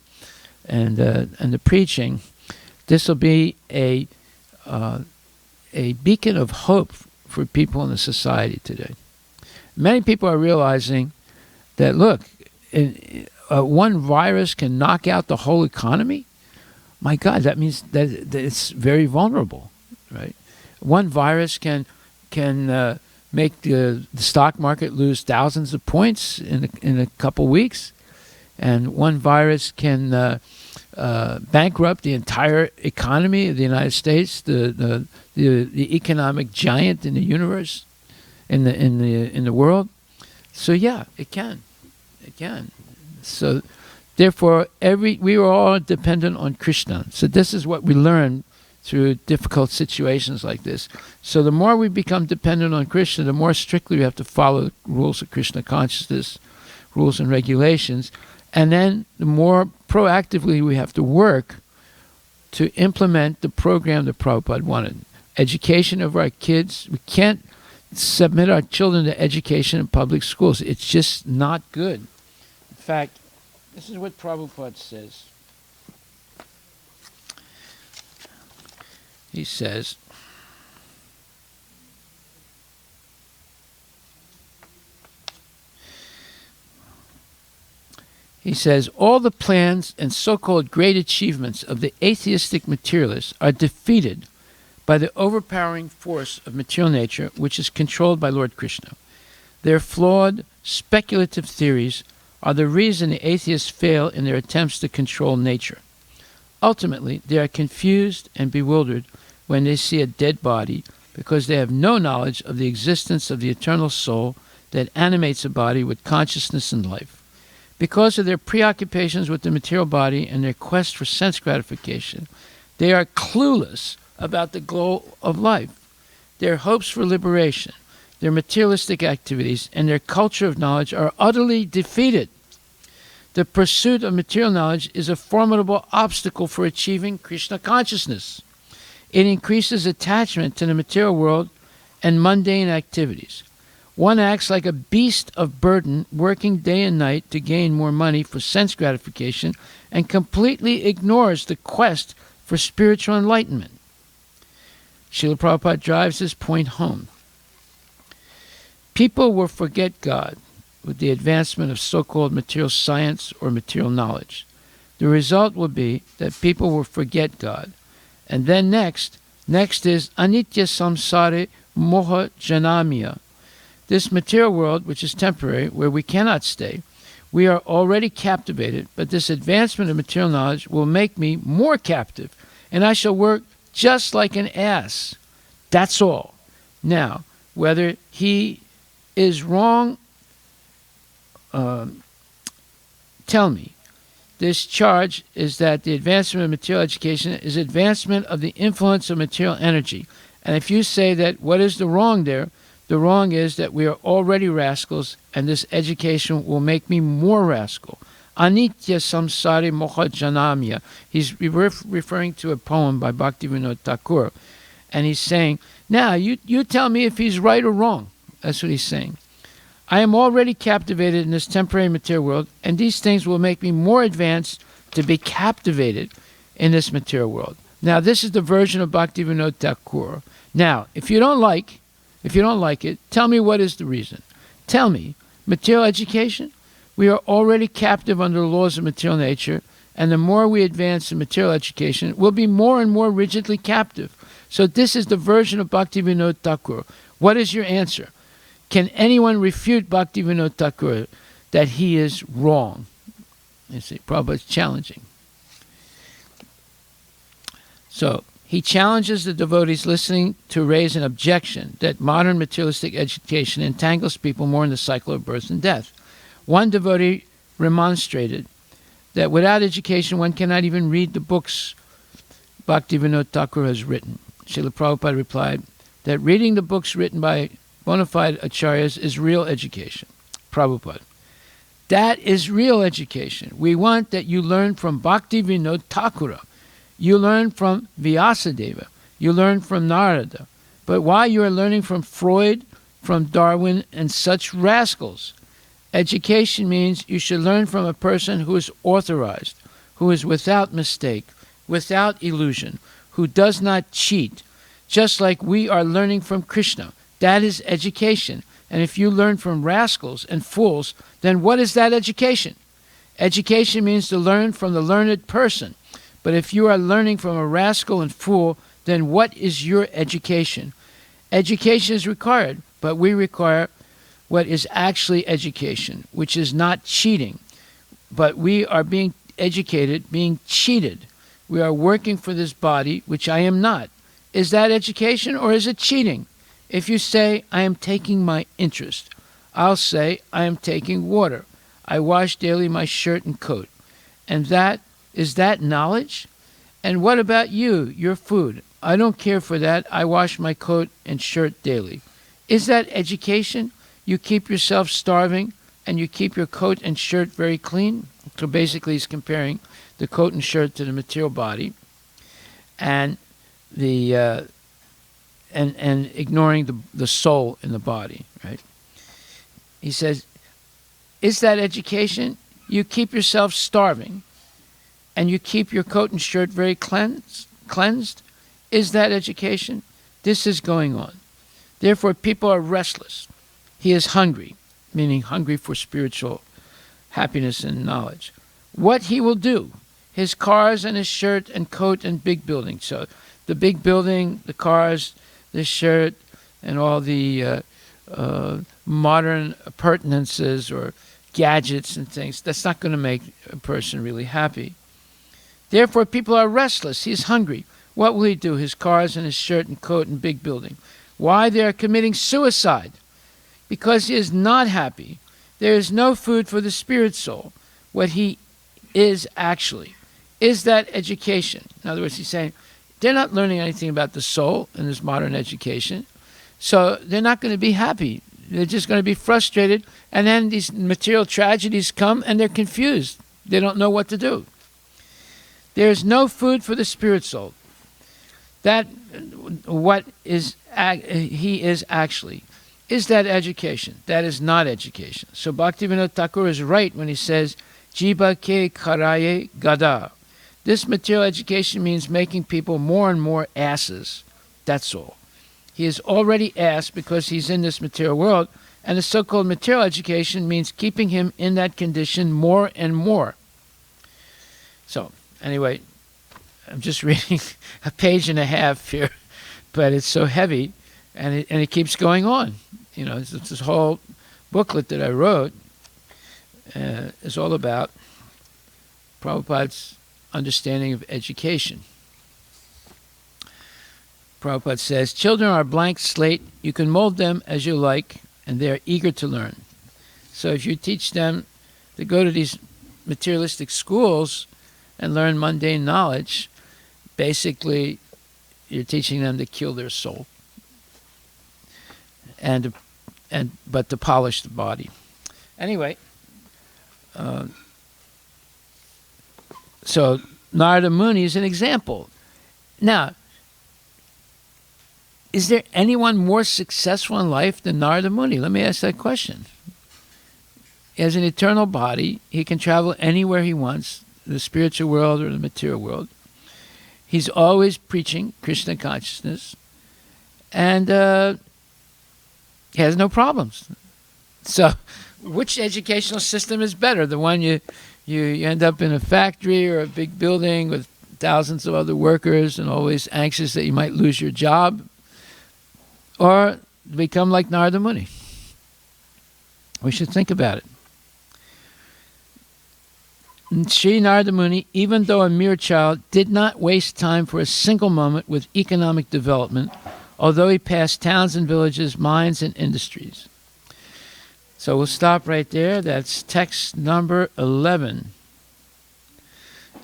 and the preaching, this will be a beacon of hope for people in the society today. Many people are realizing that, look, one virus can knock out the whole economy. My God, that means that it's very vulnerable, right? One virus can make the stock market lose thousands of points in a couple weeks, and one virus can bankrupt the entire economy of the United States, the economic giant in the universe, in the world. So yeah, it can. So therefore, we were all dependent on Krishna. So this is what we learn through difficult situations like this. So the more we become dependent on Krishna, the more strictly we have to follow the rules of Krishna consciousness, rules and regulations, and then the more proactively we have to work to implement the program that Prabhupada wanted. Education of our kids. We can't submit our children to education in public schools. It's just not good. In fact, this is what Prabhupada says. He says, all the plans and so-called great achievements of the atheistic materialists are defeated by the overpowering force of material nature, which is controlled by Lord Krishna. Their flawed, speculative theories are the reason the atheists fail in their attempts to control nature. Ultimately, they are confused and bewildered when they see a dead body, because they have no knowledge of the existence of the eternal soul that animates a body with consciousness and life. Because of their preoccupations with the material body and their quest for sense gratification, they are clueless about the goal of life, their hopes for liberation, their materialistic activities, and their culture of knowledge are utterly defeated. The pursuit of material knowledge is a formidable obstacle for achieving Krishna consciousness. It increases attachment to the material world and mundane activities. One acts like a beast of burden, working day and night to gain more money for sense gratification, and completely ignores the quest for spiritual enlightenment. Srila Prabhupada drives this point home. People will forget God with the advancement of so-called material science or material knowledge. The result will be that people will forget God. And then next is anitya samsare moha janamya. This material world, which is temporary, where we cannot stay, we are already captivated, but this advancement of material knowledge will make me more captive, and I shall work just like an ass. That's all. Now, whether he is wrong, tell me. This charge is that the advancement of material education is advancement of the influence of material energy. And if you say that what is the wrong there, the wrong is that we are already rascals, and this education will make me more rascal. Anitya samsari moha janamya. He's referring to a poem by Bhaktivinoda Thakur. And he's saying, now, you tell me if he's right or wrong. That's what he's saying. I am already captivated in this temporary material world, and these things will make me more advanced to be captivated in this material world. Now, this is the version of Bhaktivinoda Thakur. Now, if you don't like it, tell me what is the reason. Tell me, material education? We are already captive under the laws of material nature, and the more we advance in material education, we'll be more and more rigidly captive. So this is the version of Bhaktivinoda Thakur. What is your answer? Can anyone refute Bhaktivinoda Thakur that he is wrong? You see, Prabhupada is challenging. So he challenges the devotees listening to raise an objection that modern materialistic education entangles people more in the cycle of birth and death. One devotee remonstrated that without education one cannot even read the books Bhaktivinoda Thakur has written. Srila Prabhupada replied that reading the books written by bona fide acharyas is real education. Prabhupada: that is real education. We want that you learn from Bhaktivinoda Thakur. You learn from Vyasadeva. You learn from Narada. But why you are learning from Freud, from Darwin, and such rascals? Education means you should learn from a person who is authorized, who is without mistake, without illusion, who does not cheat, just like we are learning from Krishna. That is education. And if you learn from rascals and fools, then what is that education? Education means to learn from the learned person. But if you are learning from a rascal and fool, then what is your education? Education is required, but we require what is actually education, which is not cheating. But we are being educated, being cheated. We are working for this body, which I am not. Is that education or is it cheating? If you say, I am taking my interest, I'll say, I am taking water. I wash daily my shirt and coat. And is that knowledge? And what about you, your food? I don't care for that. I wash my coat and shirt daily. Is that education? You keep yourself starving and you keep your coat and shirt very clean? So basically he's comparing the coat and shirt to the material body and and ignoring the soul in the body, right? He says, is that education? You keep yourself starving and you keep your coat and shirt very cleansed? Is that education? This is going on. Therefore, people are restless. He is hungry, meaning hungry for spiritual happiness and knowledge. What he will do, his cars and his shirt and coat and big building. So the big building, the cars, the shirt, and all the modern appurtenances or gadgets and things, that's not going to make a person really happy. Therefore, people are restless. He is hungry. What will he do? His cars and his shirt and coat and big building. Why? They are committing suicide. Because he is not happy. There is no food for the spirit soul. What he is actually. Is that education? In other words, he's saying, they're not learning anything about the soul in this modern education. So they're not going to be happy. They're just going to be frustrated. And then these material tragedies come and they're confused. They don't know what to do. There is no food for the spirit soul. That what is he is actually. Is that education? That is not education. So Bhaktivinoda Thakur is right when he says, Jiba ke karaye gada. This material education means making people more and more asses. That's all. He is already ass because he's in this material world, And the so-called material education means keeping him in that condition more and more. So, anyway, I'm just reading a page and a half here, but it's so heavy, and it keeps going on. You know, it's this whole booklet that I wrote is all about Prabhupada's understanding of education. Prabhupada says, children are a blank slate. You can mold them as you like, and they're eager to learn. So if you teach them to go to these materialistic schools and learn mundane knowledge, basically you're teaching them to kill their soul but to polish the body. Anyway, so Narada Muni is an example. Now, is there anyone more successful in life than Narada Muni? Let me ask that question. He has an eternal body. He can travel anywhere he wants, the spiritual world or the material world. He's always preaching Krishna consciousness, and he has no problems. So, which educational system is better? The one you end up in a factory or a big building with thousands of other workers and always anxious that you might lose your job, or become like Narada Muni? We should think about it. Sri Narada Muni, even though a mere child, did not waste time for a single moment with economic development, although he passed towns and villages, mines and industries. So we'll stop right there. That's text number 11.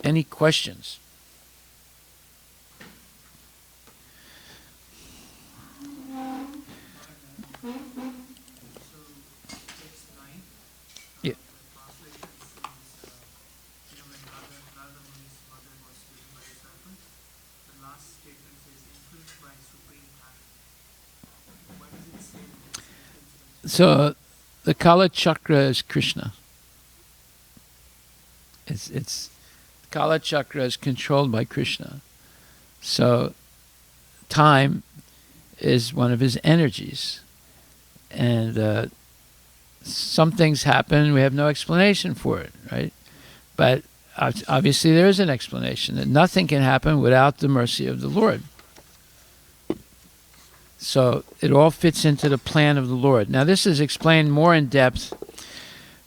Any questions? Yeah. So the Kala Chakra is Krishna. It's Kala Chakra is controlled by Krishna. So time is one of his energies. And some things happen, we have no explanation for it, right? But obviously there is an explanation, that nothing can happen without the mercy of the Lord. So it all fits into the plan of the Lord. Now this is explained more in depth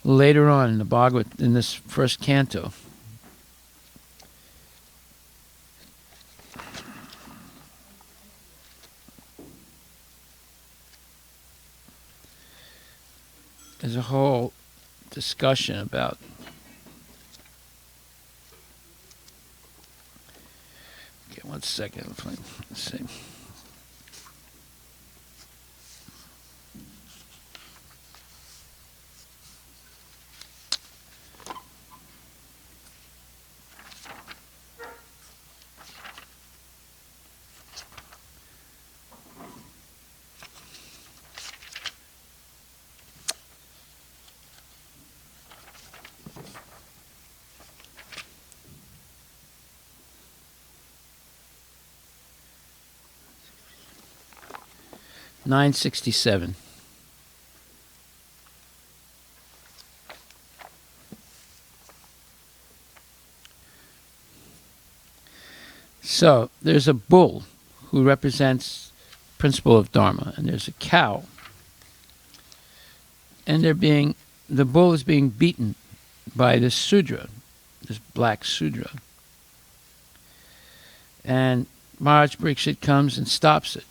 later on in the Bhagavad, in this first canto. There's a whole discussion about one second. Let's see. $967. So there's a bull who represents principle of Dharma, and there's a cow, and the bull is being beaten by this Sudra, this black Sudra, and Maharaj Pariksit comes and stops it,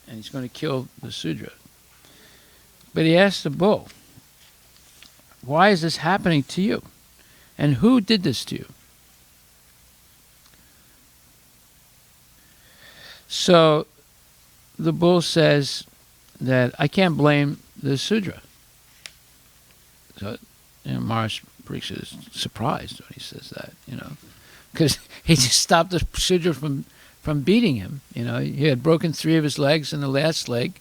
and he's going to kill the Sudra. But he asks the bull, why is this happening to you? And who did this to you? So the bull says that I can't blame the Sudra. So Maharaj Pariksit is surprised when he says that, because he just stopped the Sudra from beating him. He had broken 3 of his legs, and the last leg,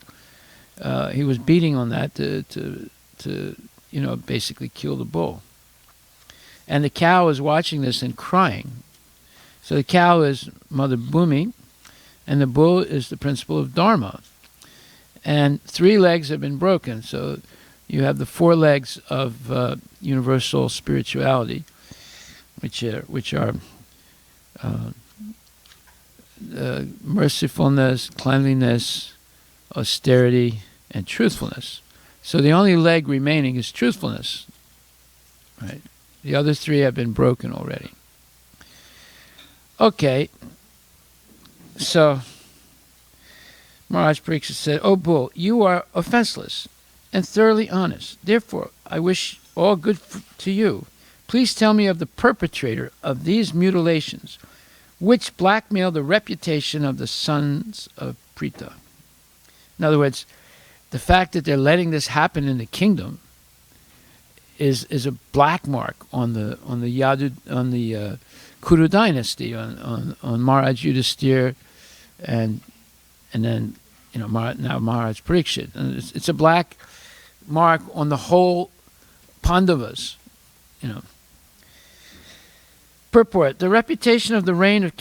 he was beating on that to basically kill the bull. And the cow is watching this and crying. So the cow is Mother Bhumi, and the bull is the principle of Dharma. And 3 legs have been broken. So you have the four legs of universal spirituality, which are mercifulness, cleanliness, austerity, and truthfulness. So the only leg remaining is truthfulness. Right? The other three have been broken already. Okay. So Maharaj Pariksit said, "O bull, you are offenseless and thoroughly honest. Therefore, I wish all good to you. Please tell me of the perpetrator of these mutilations, which blackmail the reputation of the sons of Prita." In other words, the fact that they're letting this happen in the kingdom is a black mark on the Kuru dynasty, on Maharaj Yudhisthira, and then now Maharaj Pariksit. And it's a black mark on the whole Pandavas. Purport: the reputation of the reign of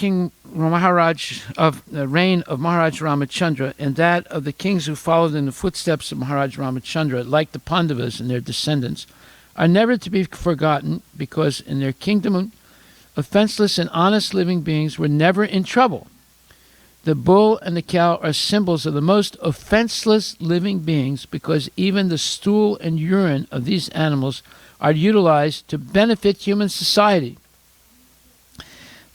Maharaj Ramachandra and that of the kings who followed in the footsteps of Maharaj Ramachandra, like the Pandavas and their descendants, are never to be forgotten, because in their kingdom offenseless and honest living beings were never in trouble. The bull and the cow are symbols of the most offenseless living beings, because even the stool and urine of these animals are utilized to benefit human society.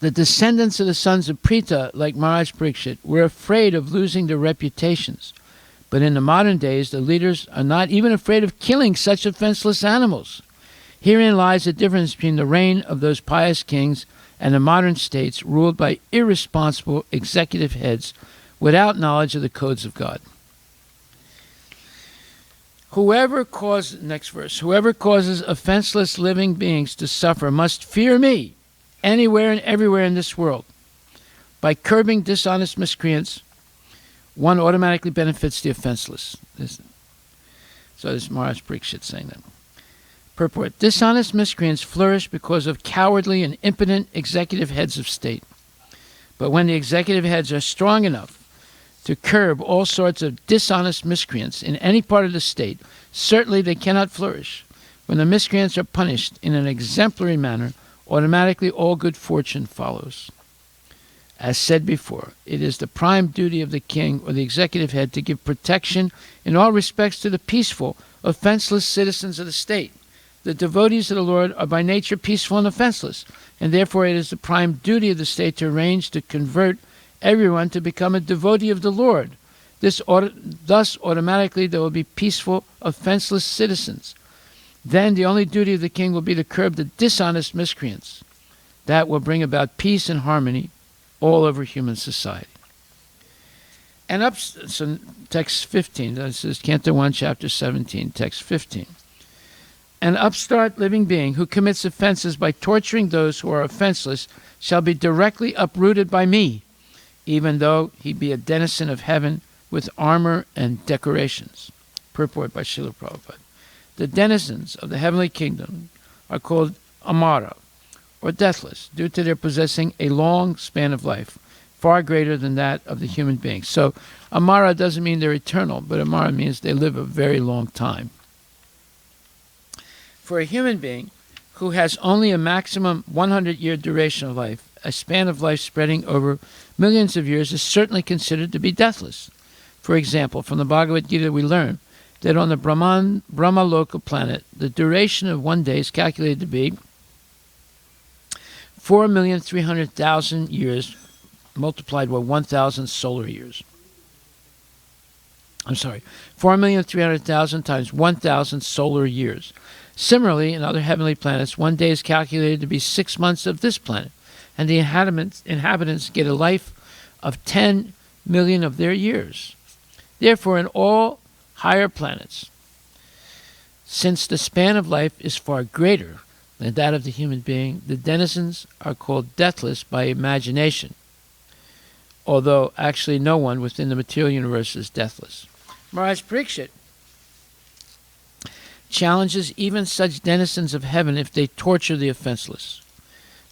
The descendants of the sons of Prita, like Maharaj Pariksit, were afraid of losing their reputations. But in the modern days, the leaders are not even afraid of killing such offenseless animals. Herein lies the difference between the reign of those pious kings and the modern states ruled by irresponsible executive heads without knowledge of the codes of God. Next verse, whoever causes offenseless living beings to suffer must fear me anywhere and everywhere in this world. By curbing dishonest miscreants, one automatically benefits the offenseless. So this is Maharaj Pariksit saying that. Purport: dishonest miscreants flourish because of cowardly and impotent executive heads of state. But when the executive heads are strong enough to curb all sorts of dishonest miscreants in any part of the state, certainly they cannot flourish. When the miscreants are punished in an exemplary manner, automatically all good fortune follows. As said before, it is the prime duty of the king or the executive head to give protection in all respects to the peaceful, offenseless citizens of the state. The devotees of the Lord are by nature peaceful and offenseless, and therefore it is the prime duty of the state to arrange to convert everyone to become a devotee of the Lord. Thus automatically there will be peaceful, offenseless citizens. Then the only duty of the king will be to curb the dishonest miscreants. That will bring about peace and harmony all over human society. And so text 15, this is Canto 1, Chapter 17, text 15. An upstart living being who commits offenses by torturing those who are offenseless shall be directly uprooted by me, even though he be a denizen of heaven with armor and decorations. Purport by Srila Prabhupada. The denizens of the heavenly kingdom are called amara, or deathless, due to their possessing a long span of life, far greater than that of the human beings. So amara doesn't mean they're eternal, but amara means they live a very long time. For a human being who has only a maximum 100-year duration of life, a span of life spreading over millions of years is certainly considered to be deathless. For example, from the Bhagavad Gita we learn that on the Brahmaloka planet, the duration of one day is calculated to be 4,300,000 years multiplied by 1,000 solar years. 4,300,000 times 1,000 solar years. Similarly, in other heavenly planets, one day is calculated to be 6 months of this planet, and the inhabitants get a life of 10 million of their years. Therefore, in all higher planets, since the span of life is far greater than that of the human being, the denizens are called deathless by imagination, although actually no one within the material universe is deathless. Maharaj Pariksit challenges even such denizens of heaven if they torture the offenseless.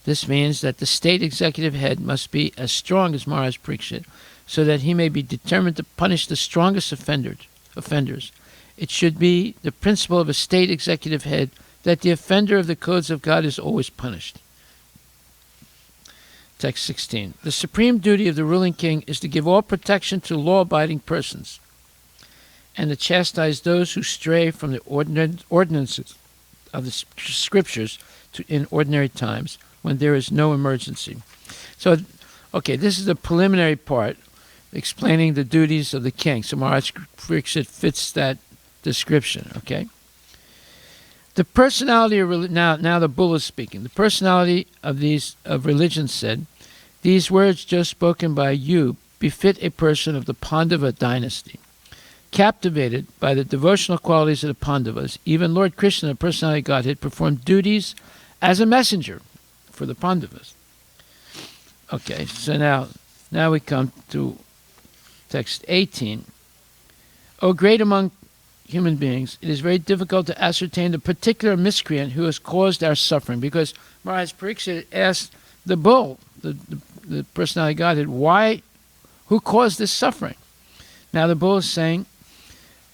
This means that the state executive head must be as strong as Maharaj Pariksit, so that he may be determined to punish the strongest offenders. It should be the principle of a state executive head that the offender of the codes of God is always punished. Text 16. The supreme duty of the ruling king is to give all protection to law-abiding persons and to chastise those who stray from the ordinances of the scriptures in ordinary times when there is no emergency. So, okay, this is the preliminary part explaining the duties of the king. So Maharaj Pariksit fits that description, okay? The personality of now the bull is speaking. The personality of religion said, "These words just spoken by you befit a person of the Pandava dynasty. Captivated by the devotional qualities of the Pandavas, even Lord Krishna, the personality of Godhead, performed duties as a messenger for the Pandavas." Okay, so now we come to text 18. O great among human beings, it is very difficult to ascertain the particular miscreant who has caused our suffering, because Maharaj Pariksit asked the bull, the personality of Godhead, who caused this suffering? Now the bull is saying,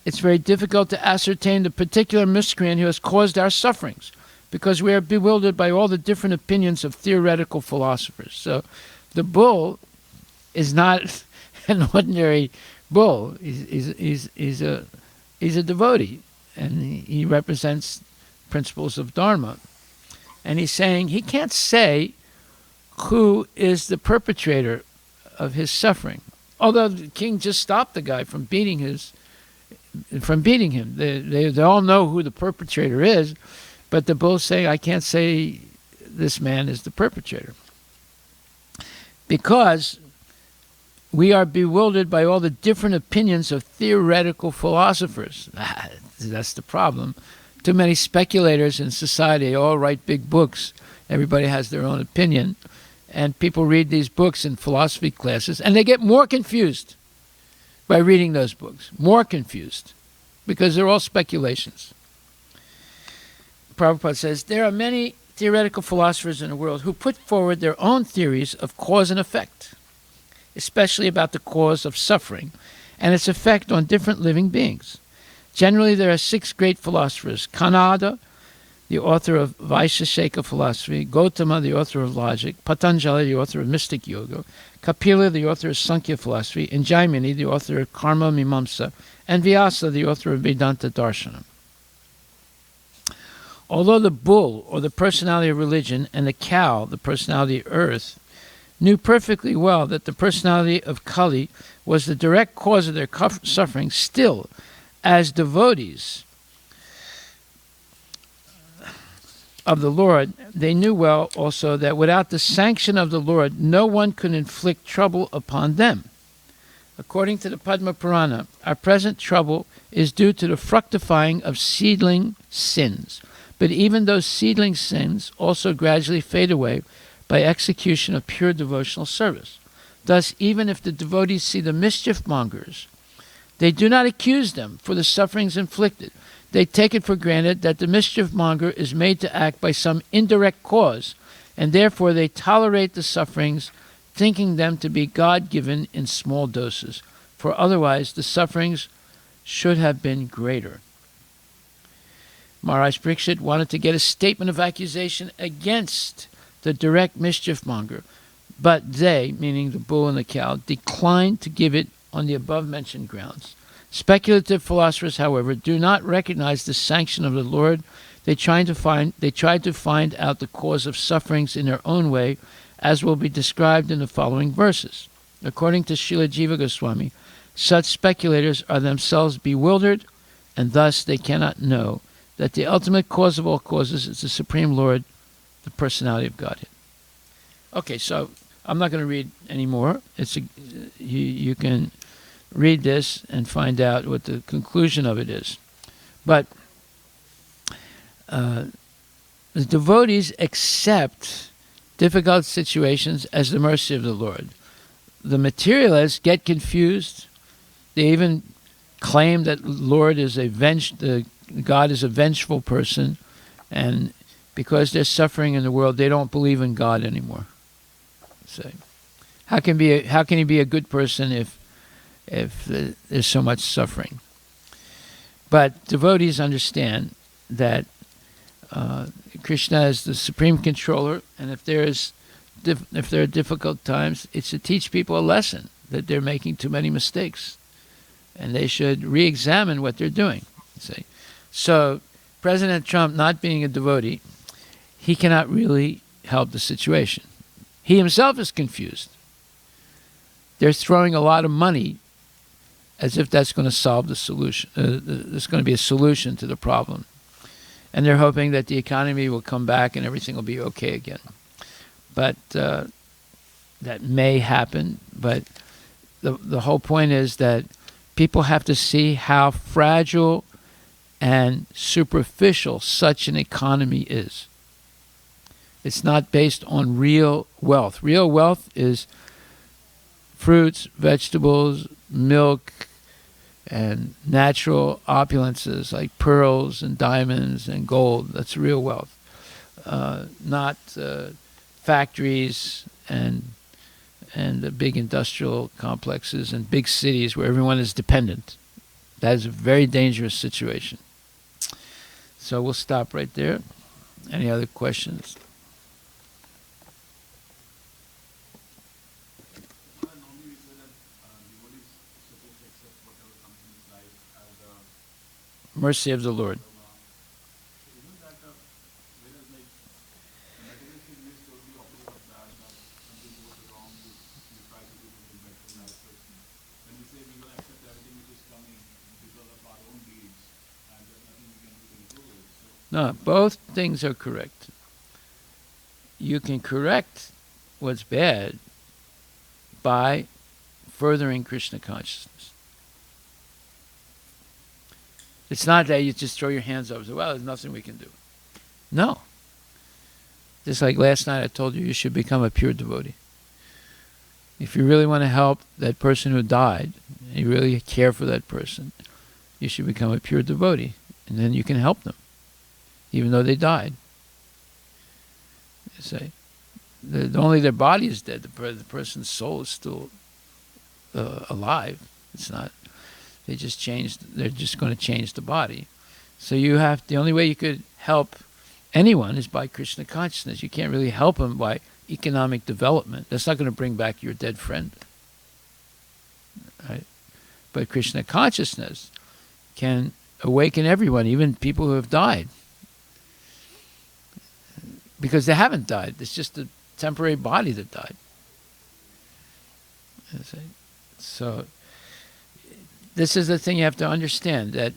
it's very difficult to ascertain the particular miscreant who has caused our sufferings, because we are bewildered by all the different opinions of theoretical philosophers. So the bull is not an ordinary bull. He's a devotee, and he represents principles of Dharma. And he's saying he can't say who is the perpetrator of his suffering. Although the king just stopped the guy from beating him. They all know who the perpetrator is, but the bull's saying, I can't say this man is the perpetrator. Because we are bewildered by all the different opinions of theoretical philosophers. That's the problem. Too many speculators in society all write big books. Everybody has their own opinion. And people read these books in philosophy classes, and they get more confused by reading those books. More confused. Because they're all speculations. Prabhupada says, there are many theoretical philosophers in the world who put forward their own theories of cause and effect, especially about the cause of suffering and its effect on different living beings. Generally, there are 6 great philosophers: Kanada, the author of Vaisheshika philosophy; Gautama, the author of logic; Patanjali, the author of mystic yoga; Kapila, the author of Sankhya philosophy; and Jaimini, the author of Karma Mimamsa; and Vyasa, the author of Vedanta Darshanam. Although the bull, or the personality of religion, and the cow, the personality of earth, knew perfectly well that the personality of Kali was the direct cause of their suffering, still, as devotees of the Lord, they knew well also that without the sanction of the Lord, no one could inflict trouble upon them. According to the Padma Purana, our present trouble is due to the fructifying of seedling sins. But even those seedling sins also gradually fade away by execution of pure devotional service. Thus, even if the devotees see the mischief mongers, they do not accuse them for the sufferings inflicted. They take it for granted that the mischief monger is made to act by some indirect cause, and therefore they tolerate the sufferings, thinking them to be God-given in small doses, for otherwise the sufferings should have been greater. Maharaj Pariksit wanted to get a statement of accusation against the direct mischief monger, but they, meaning the bull and the cow, declined to give it on the above-mentioned grounds. Speculative philosophers, however, do not recognize the sanction of the Lord. They tried to find out the cause of sufferings in their own way, as will be described in the following verses. According to Srila Jiva Goswami, such speculators are themselves bewildered, and thus they cannot know that the ultimate cause of all causes is the Supreme Lord, the personality of Godhead. Okay, so I'm not going to read anymore. You can read this and find out what the conclusion of it is. But the devotees accept difficult situations as the mercy of the Lord. The materialists get confused. They even claim that God is a vengeful person, and because they're suffering in the world, they don't believe in God anymore. So, how can he be a good person if there's so much suffering? But devotees understand that Krishna is the supreme controller, and if there are difficult times, it's to teach people a lesson that they're making too many mistakes, and they should re-examine what they're doing. See, so President Trump, not being a devotee, he cannot really help the situation. He himself is confused. They're throwing a lot of money as if that's going to solve the solution. There's going to be a solution to the problem. And they're hoping that the economy will come back and everything will be okay again. But that may happen. But the whole point is that people have to see how fragile and superficial such an economy is. It's not based on real wealth. Real wealth is fruits, vegetables, milk, and natural opulences like pearls and diamonds and gold. That's real wealth. Not factories and the big industrial complexes and big cities where everyone is dependent. That is a very dangerous situation. So we'll stop right there. Any other questions? Mercy of the Lord. No, both things are correct. You can correct what's bad by furthering Krishna consciousness. It's not that you just throw your hands up and say, well, there's nothing we can do. No. Just like last night I told you, you should become a pure devotee. If you really want to help that person who died, and you really care for that person, you should become a pure devotee. And then you can help them, even though they died. You say, only their body is dead. The person's soul is still alive. It's not. They're just going to change the body. So the only way you could help anyone is by Krishna consciousness. You can't really help them by economic development. That's not going to bring back your dead friend. Right? But Krishna consciousness can awaken everyone, even people who have died. Because they haven't died. It's just a temporary body that died. So this is the thing you have to understand, that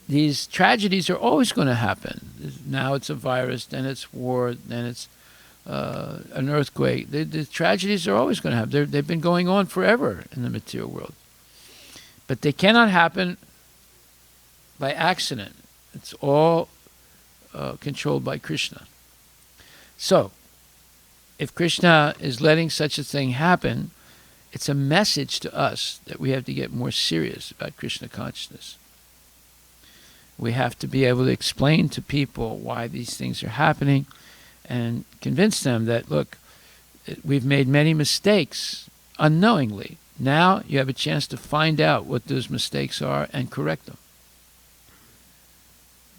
these tragedies are always going to happen. Now it's a virus, then it's war, then it's an earthquake. The tragedies are always going to happen. They've been going on forever in the material world. But they cannot happen by accident. It's all controlled by Krishna. So, if Krishna is letting such a thing happen, it's a message to us that we have to get more serious about Krishna consciousness. We have to be able to explain to people why these things are happening and convince them that, look, we've made many mistakes unknowingly. Now you have a chance to find out what those mistakes are and correct them.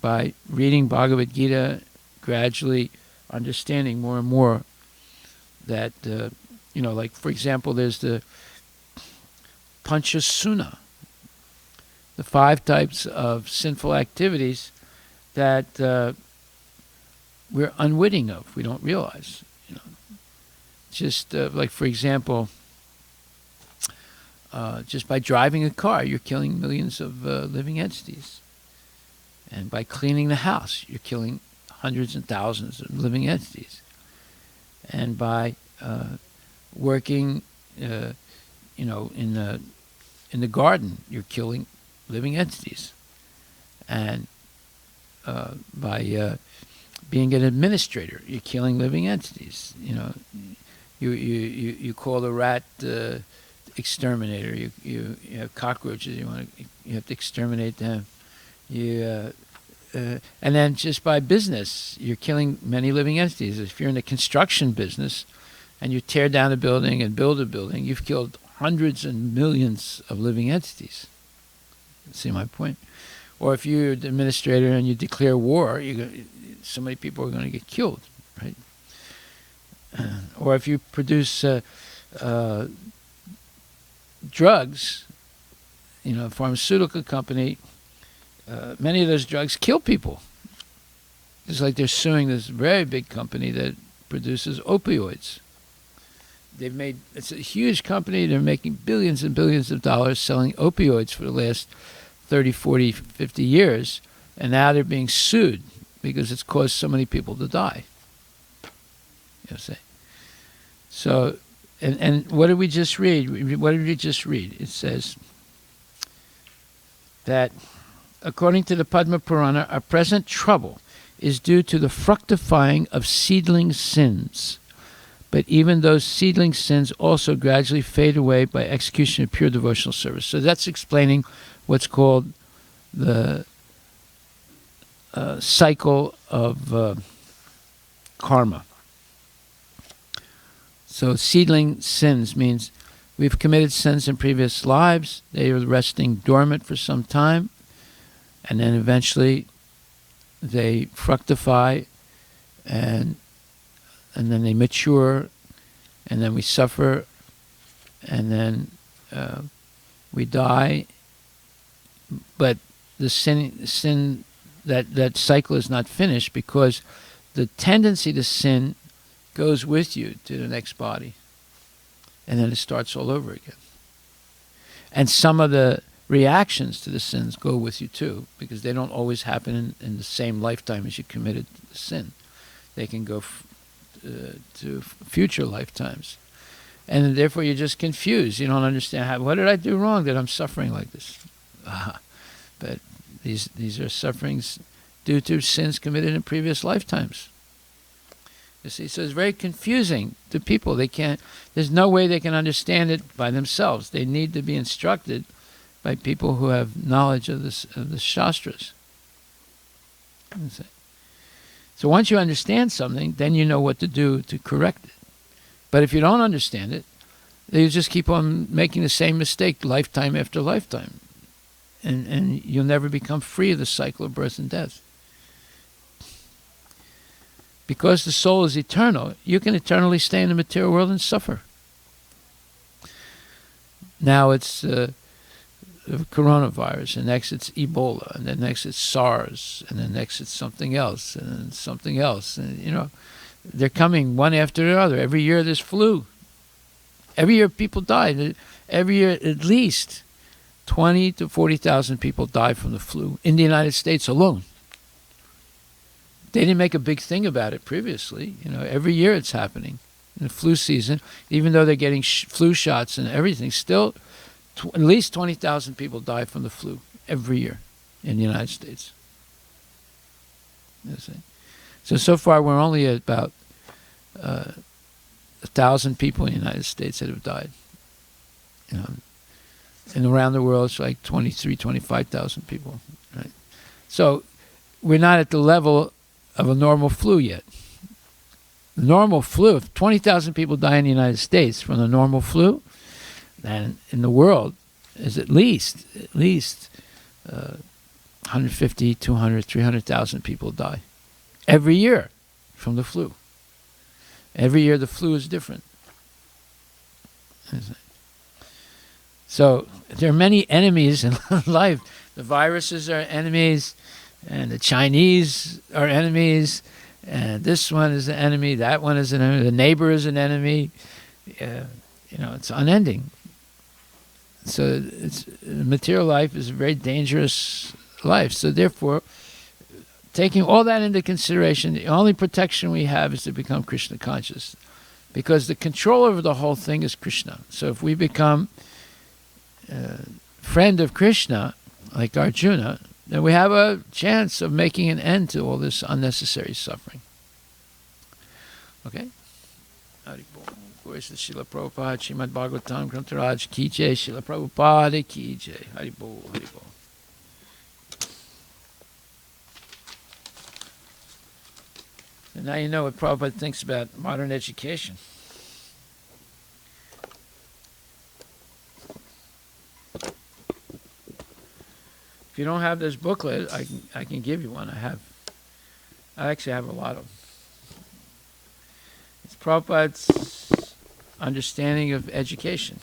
By reading Bhagavad Gita, gradually understanding more and more that, like, for example, there's the Panchasuna, the 5 types of sinful activities that we're unwitting of, we don't realize. Just like, for example, just by driving a car, you're killing millions of living entities. And by cleaning the house, you're killing hundreds and thousands of living entities. And by working, in the garden, you're killing living entities. And by being an administrator, you're killing living entities. You call the rat exterminator. You have cockroaches. You have to exterminate them. And then just by business, you're killing many living entities. If you're in the construction business and you tear down a building and build a building, you've killed hundreds and millions of living entities. See my point? Or if you're the administrator and you declare war, so many people are going to get killed, right? Or if you produce drugs, a pharmaceutical company, many of those drugs kill people. It's like they're suing this very big company that produces opioids. It's a huge company. They're making billions and billions of dollars selling opioids for the last 30, 40, 50 years. And now they're being sued because it's caused so many people to die. So, and what did we just read? What did we just read? It says that according to the Padma Purana, our present trouble is due to the fructifying of seedling sins. But even those seedling sins also gradually fade away by execution of pure devotional service. So that's explaining what's called the cycle of karma. So seedling sins means we've committed sins in previous lives. They are resting dormant for some time. And then eventually they fructify and then they mature, and then we suffer, and then we die. But the sin that cycle is not finished because the tendency to sin goes with you to the next body, and then it starts all over again. And some of the reactions to the sins go with you too, because they don't always happen in the same lifetime as you committed the sin. They can go to future lifetimes. And therefore you're just confused. You don't understand what did I do wrong that I'm suffering like this? But these are sufferings due to sins committed in previous lifetimes. You see, so it's very confusing to people. There's no way they can understand it by themselves. They need to be instructed by people who have knowledge of the Shastras. So once you understand something, then you know what to do to correct it. But if you don't understand it, you just keep on making the same mistake lifetime after lifetime. And you'll never become free of the cycle of birth and death. Because the soul is eternal, you can eternally stay in the material world and suffer. Now it's coronavirus, and next it's Ebola, and then next it's SARS, and then next it's something else, and then something else. And, they're coming one after the other. Every year there's flu. Every year people die. Every year at least 20 to 40,000 people die from the flu in the United States alone. They didn't make a big thing about it previously. Every year it's happening. In the flu season, even though they're getting flu shots and everything, still at least 20,000 people die from the flu every year in the United States. So far we're only at about 1,000 people in the United States that have died. And around the world it's like 25,000 people. Right? So we're not at the level of a normal flu yet. The normal flu, if 20,000 people die in the United States from the normal flu, then in the world is at least 150, 200, 300,000 people die every year from the flu. Every year the flu is different. So there are many enemies in life. The viruses are enemies, and the Chinese are enemies, and this one is an enemy, that one is an enemy, the neighbor is an enemy. It's unending. So material life is a very dangerous life. So therefore, taking all that into consideration, the only protection we have is to become Krishna conscious, because the control over the whole thing is Krishna. So if we become friend of Krishna, like Arjuna, then we have a chance of making an end to all this unnecessary suffering. Okay? Voice of Srila Prabhupada, Srimad Bhagvatam, Grantaraj, Ki Jai, Srila Prabhupada, Ki Jai. Hari Bol, Hari Bol. And now you know what Prabhupada thinks about modern education. If you don't have this booklet, I can give you one. I actually have a lot of them. It's Prabhupada's understanding of education.